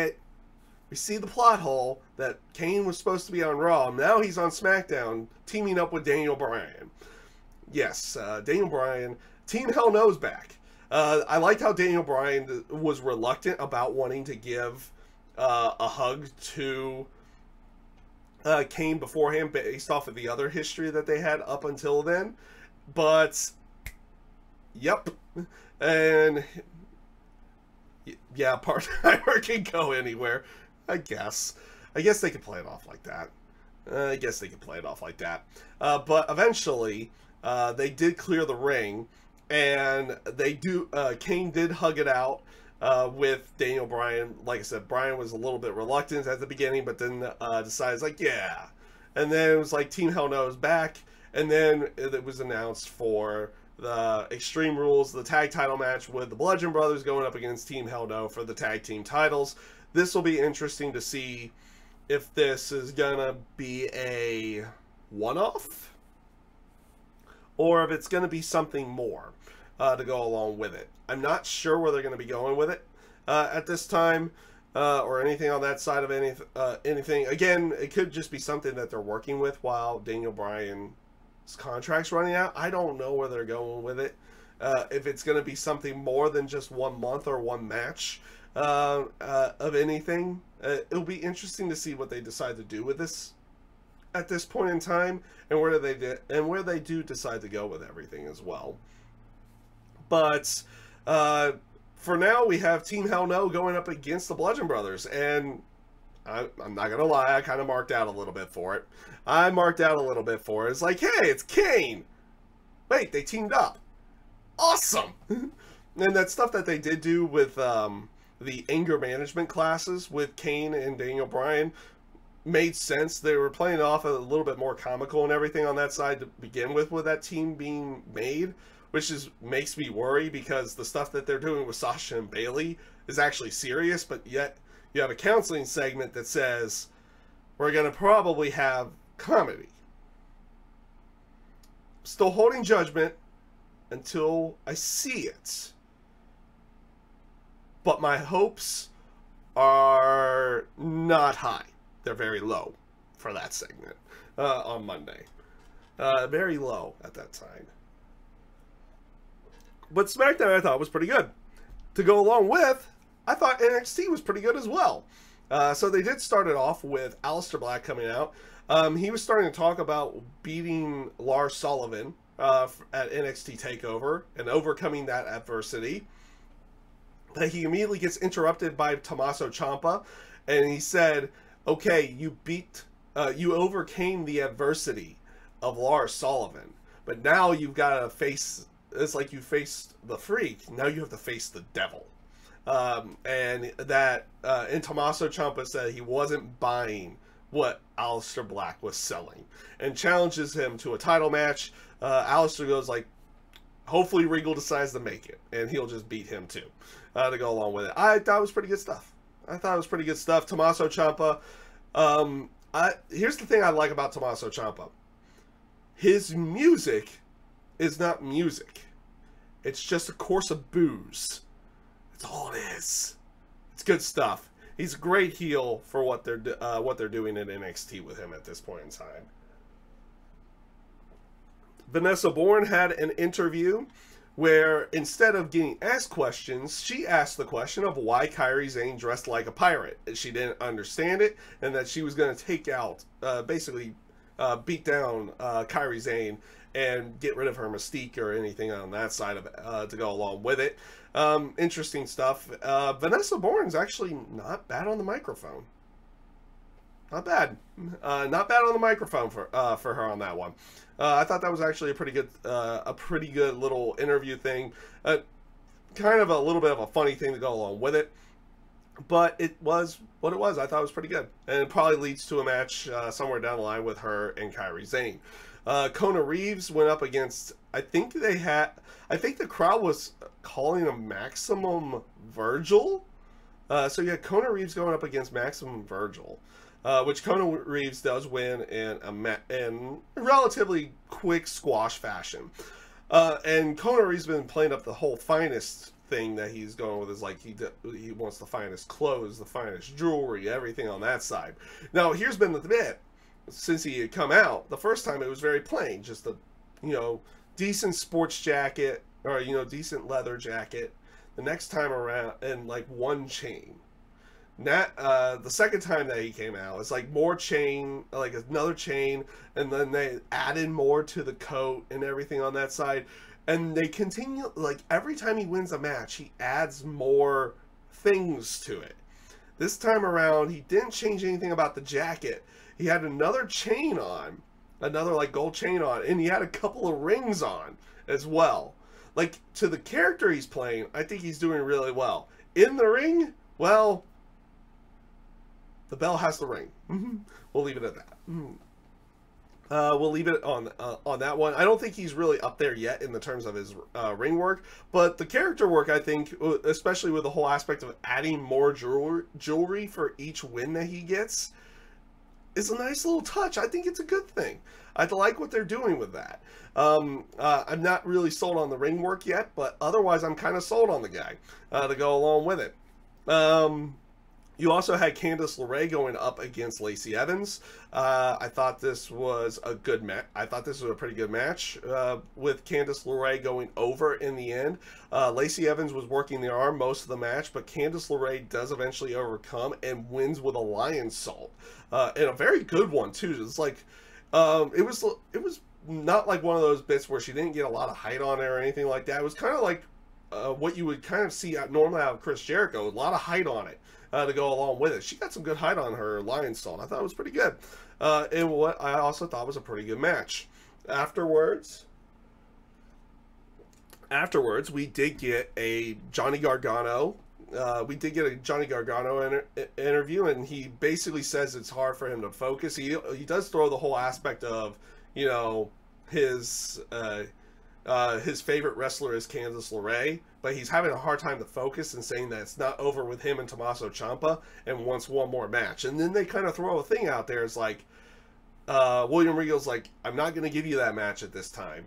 the plot hole that Kane was supposed to be on Raw. Now he's on SmackDown, teaming up with Daniel Bryan. Yes, Daniel Bryan. Team Hell No's back. I liked how Daniel Bryan was reluctant about wanting to give a hug to Kane beforehand, based off of the other history that they had up until then. But, yep. And, yeah, part-timer can go anywhere, I guess. I guess they could play it off like that. But eventually, they did clear the ring. And Kane did hug it out with Daniel Bryan. Like I said, Bryan was a little bit reluctant at the beginning, but then decides, like, yeah. And then it was like Team Hell No is back. And then it was announced for the Extreme Rules, the tag title match with the Bludgeon Brothers going up against Team Hell No for the tag team titles. This will be interesting to see if this is going to be a one-off, or if it's going to be something more to go along with it. I'm not sure where they're going to be going with it at this time, or anything on that side of anything. Again, it could just be something that they're working with while Daniel Bryan's contract's running out. I don't know where they're going with it. If it's going to be something more than just 1 month or one match of anything. It'll be interesting to see what they decide to do with this at this point in time, and where they do decide to go with everything as well. But for now, we have Team Hell No going up against the Bludgeon Brothers, and I'm not gonna lie, I kind of marked out a little bit for it. It's like, hey, it's Kane. Wait, they teamed up. Awesome. And that stuff that they did do with the anger management classes with Kane and Daniel Bryan made sense. They were playing off a little bit more comical and everything on that side to begin with that team being made, which makes me worry, because the stuff that they're doing with Sasha and Bayley is actually serious, but yet you have a counseling segment that says we're going to probably have comedy. Still holding judgment until I see it. But my hopes are not high. They're very low for that segment on Monday. Very low at that time. But SmackDown, I thought, was pretty good. To go along with, I thought NXT was pretty good as well. So they did start it off with Aleister Black coming out. He was starting to talk about beating Lars Sullivan at NXT TakeOver and overcoming that adversity. He immediately gets interrupted by Tommaso Ciampa, and he said, okay, you overcame the adversity of Lars Sullivan, but now you've got to face, it's like you faced the Freak, now you have to face the devil. And Tommaso Ciampa said he wasn't buying what Aleister Black was selling, and challenges him to a title match. Aleister goes like, hopefully Regal decides to make it, and he'll just beat him too, to go along with it. I thought it was pretty good stuff. Tommaso Ciampa. Here's the thing I like about Tommaso Ciampa. His music is not music. It's just a course of booze. That's all it is. It's good stuff. He's a great heel for what they're doing in NXT with him at this point in time. Vanessa Bourne had an interview where instead of getting asked questions, she asked the question of why Kairi Sane dressed like a pirate. She didn't understand it, and that she was going to take out, basically beat down Kairi Sane and get rid of her mystique or anything on that side of it to go along with it. Interesting stuff. Vanessa Bourne's actually not bad on the microphone. Not bad. Not bad on the microphone for her on that one. I thought that was actually a pretty good little interview thing. Kind of a little bit of a funny thing to go along with it, but it was what it was. I thought it was pretty good, and it probably leads to a match somewhere down the line with her and Kairi Sane. Kona Reeves went up against, I think the crowd was calling him Maximum Virgil. So you had Kona Reeves going up against Maximum Virgil, which Kona Reeves does win in relatively quick squash fashion. And Kona Reeves been playing up the whole finest thing that he's going with, is like he wants the finest clothes, the finest jewelry, everything on that side. Now here's been the bit. Since he had come out, the first time it was very plain, just a, decent sports jacket, or, decent leather jacket. The next time around, and like one chain. The second time that he came out, it's like more chain, like another chain, and then they added more to the coat and everything on that side. And they continue, like every time he wins a match, he adds more things to it. This time around, he didn't change anything about the jacket. He had another chain on, another like gold chain on, and he had a couple of rings on as well. Like, to the character he's playing, I think he's doing really well. In the ring, well, the bell has to ring. We'll leave it at that. We'll leave it on that one. I don't think he's really up there yet in the terms of his ring work, but the character work, I think, especially with the whole aspect of adding more jewelry for each win that he gets, is a nice little touch. I think it's a good thing. I like what they're doing with that. I'm not really sold on the ring work yet, but otherwise I'm kind of sold on the guy to go along with it. You also had Candice LeRae going up against Lacey Evans. I thought this was a good match. I thought this was a pretty good match with Candice LeRae going over in the end. Lacey Evans was working the arm most of the match, but Candice LeRae does eventually overcome and wins with a lion salt, and a very good one too. It's like it was not like one of those bits where she didn't get a lot of height on it or anything like that. It was kind of like what you would kind of see normally out of Chris Jericho, a lot of height on it. To go along with it. She got some good height on her lion salt. I thought it was pretty good. And what I also thought was a pretty good match. Afterwards, we did get a Johnny Gargano. Interview, and he basically says it's hard for him to focus. He does throw the whole aspect of, his favorite wrestler is Candice LeRae, but he's having a hard time to focus and saying that it's not over with him and Tommaso Ciampa and wants one more match. And then they kind of throw a thing out there. It's like, William Regal's like, I'm not going to give you that match at this time.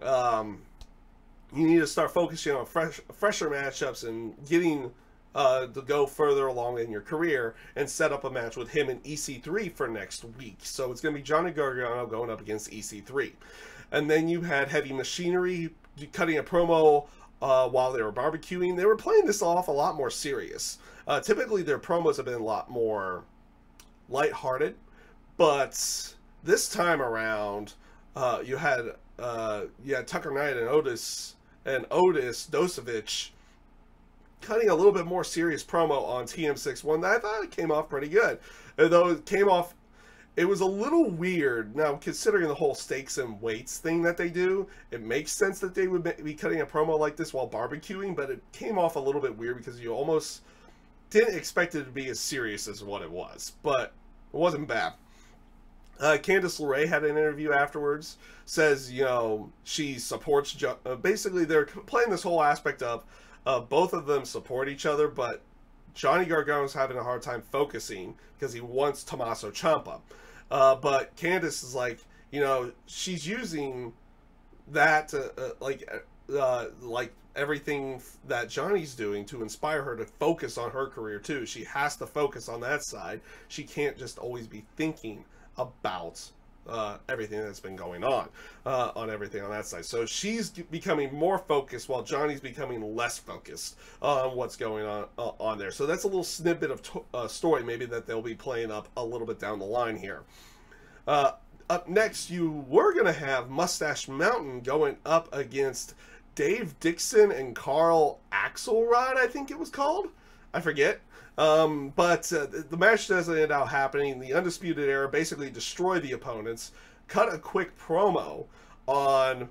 You need to start focusing on fresher matchups and getting to go further along in your career and set up a match with him and EC3 for next week. So it's going to be Johnny Gargano going up against EC3. And then you had Heavy Machinery cutting a promo while they were barbecuing. They were playing this off a lot more serious. Typically their promos have been a lot more lighthearted, but this time around you had Tucker Knight and Otis Dosovich cutting a little bit more serious promo on TM61 that I thought it came off pretty good. Though it was a little weird. Now, considering the whole stakes and weights thing that they do, it makes sense that they would be cutting a promo like this while barbecuing, but it came off a little bit weird because you almost didn't expect it to be as serious as what it was, but it wasn't bad. Candice LeRae had an interview afterwards, says, she supports, basically they're playing this whole aspect of both of them support each other, but Johnny Gargano's having a hard time focusing because he wants Tommaso Ciampa. But Candice is like, she's using that like everything that Johnny's doing to inspire her to focus on her career too. She has to focus on that side. She can't just always be thinking about everything that's been going on everything on that side. So she's becoming more focused while Johnny's becoming less focused on what's going on there. So that's a little snippet of story maybe that they'll be playing up a little bit down the line here. Up next, you were going to have Mustache Mountain going up against Dave Dixon and Carl Axelrod, I think it was called. I forget. But the match doesn't end up happening. The Undisputed Era basically destroy the opponents, cut a quick promo on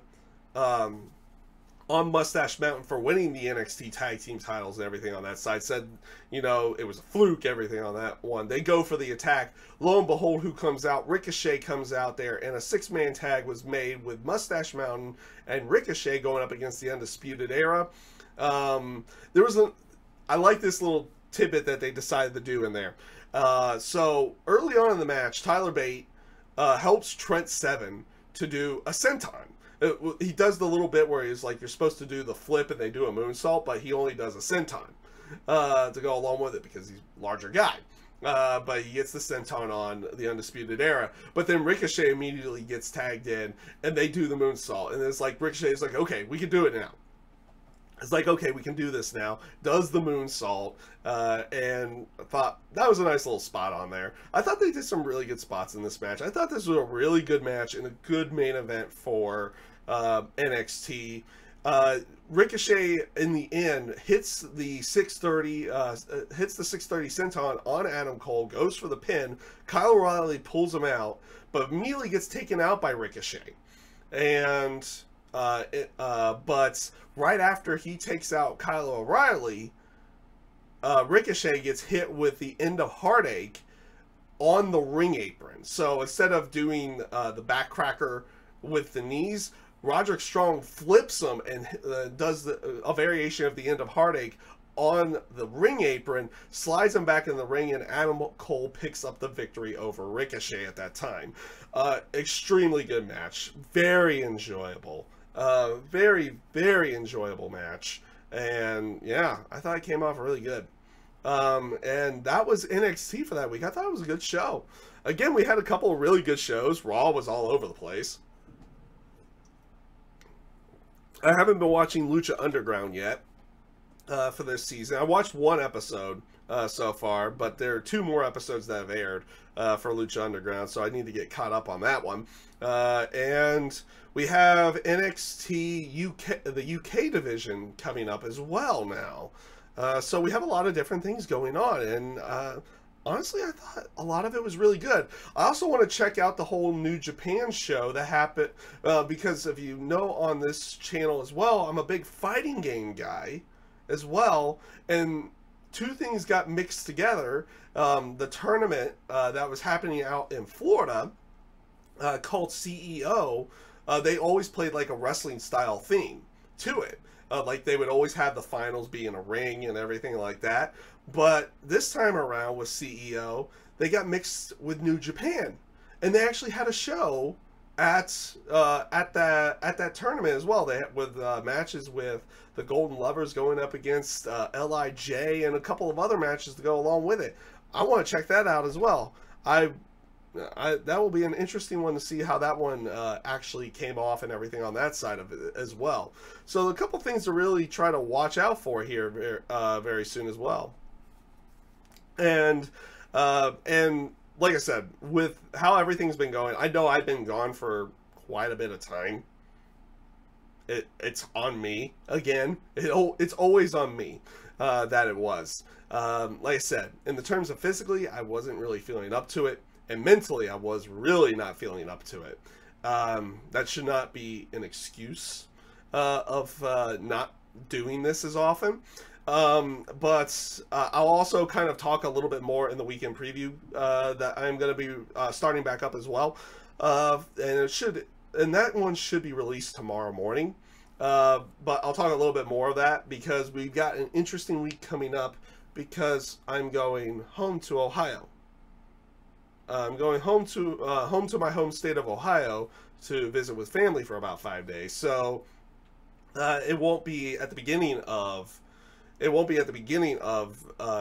on Mustache Mountain for winning the NXT tag team titles and everything on that side. Said, you know, it was a fluke, everything on that one. They go for the attack. Lo and behold, who comes out? Ricochet comes out there, and a 6-man tag was made with Mustache Mountain and Ricochet going up against the Undisputed Era. I like this little tidbit that they decided to do in there. So early on in the match, Tyler Bate helps Trent Seven to do a senton. He does the little bit where he's like, you're supposed to do the flip and they do a moonsault, but he only does a senton to go along with it because he's a larger guy. But he gets the senton on the Undisputed Era. But then Ricochet immediately gets tagged in and they do the moonsault. And it's like, Ricochet's like, okay, we can do it now. It's like, okay, we can do this now. Does the moonsault, and I thought that was a nice little spot on there. I thought they did some really good spots in this match. I thought this was a really good match and a good main event for NXT. Ricochet in the end hits the 630 senton on Adam Cole, goes for the pin. Kyle O'Reilly pulls him out, but immediately gets taken out by Ricochet, and but right after he takes out Kyle O'Reilly, Ricochet gets hit with the end of Heartache on the ring apron. So instead of doing the backcracker with the knees, Roderick Strong flips him and does a variation of the end of Heartache on the ring apron, slides him back in the ring, and Adam Cole picks up the victory over Ricochet at that time. Extremely good match. Very enjoyable. Very, very enjoyable match. And yeah, I thought it came off really good. And that was NXT for that week. I thought it was a good show. Again, we had a couple of really good shows. Raw was all over the place. I haven't been watching Lucha Underground yet for this season. I watched one episode so far, but there are 2 more episodes that have aired for Lucha Underground, so I need to get caught up on that one. And we have NXT UK, the UK division coming up as well now. So we have a lot of different things going on, and honestly, I thought a lot of it was really good. I also want to check out the whole New Japan show that happened, because if you know on this channel as well, I'm a big fighting game guy as well, and 2 things got mixed together. The tournament that was happening out in Florida called CEO, they always played like a wrestling style theme to it. Like they would always have the finals be in a ring and everything like that. But this time around with CEO, they got mixed with New Japan, and they actually had a show at that tournament as well. They had, with matches with the Golden Lovers going up against LIJ and a couple of other matches to go along with it. I want to check that out as well. That will be an interesting one to see how that one actually came off and everything on that side of it as well. So a couple things to really try to watch out for here very soon as well. And like I said, with how everything's been going, I know I've been gone for quite a bit of time. It's on me again. It's always on me that it was. Like I said, in the terms of physically, I wasn't really feeling up to it. And mentally, I was really not feeling up to it. That should not be an excuse of not doing this as often. But I'll also kind of talk a little bit more in the weekend preview that I'm going to be starting back up as well. And that one should be released tomorrow morning. But I'll talk a little bit more of that because we've got an interesting week coming up because I'm going home to Ohio. I'm going home to my home state of Ohio to visit with family for about 5 days. So it won't be at the beginning of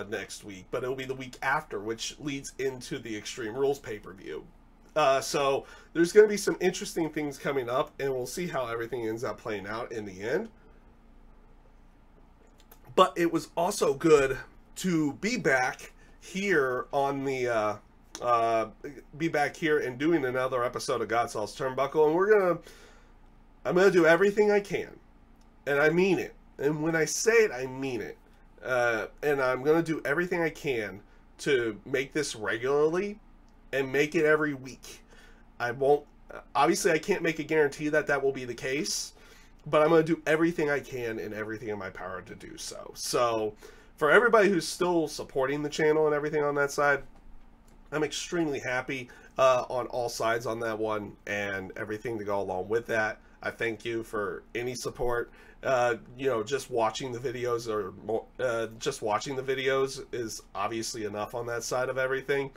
next week, but it'll be the week after, which leads into the Extreme Rules pay-per-view. So there's going to be some interesting things coming up, and we'll see how everything ends up playing out in the end. But it was also good to be back here on the be back here and doing another episode of GodSaw's Turnbuckle, and I'm gonna do everything I can, and I mean it. And when I say it, I mean it. And I'm gonna do everything I can to make this regularly and make it every week. I won't. Obviously, I can't make a guarantee that that will be the case, but I'm going to do everything I can and everything in my power to do so. So for everybody who's still supporting the channel and everything on that side, I'm extremely happy on all sides on that one and everything to go along with that. I thank you for any support. You know, just watching the videos just watching the videos is obviously enough on that side of everything.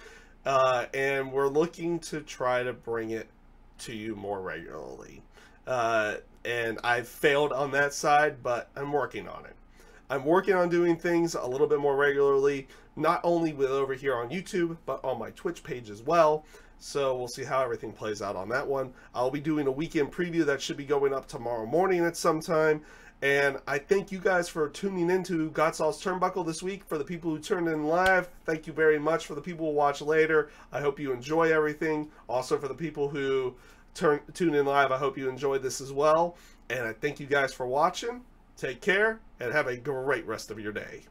And we're looking to try to bring it to you more regularly. And I've failed on that side, but I'm working on it. I'm working on doing things a little bit more regularly, not only with over here on YouTube, but on my Twitch page as well. So we'll see how everything plays out on that one. I'll be doing a weekend preview that should be going up tomorrow morning at some time. And I thank you guys for tuning into GodSaw's Turnbuckle this week. For the people who turned in live, thank you very much. For the people who watch later, I hope you enjoy everything. Also for the people who tune in live, I hope you enjoyed this as well. And I thank you guys for watching. Take care and have a great rest of your day.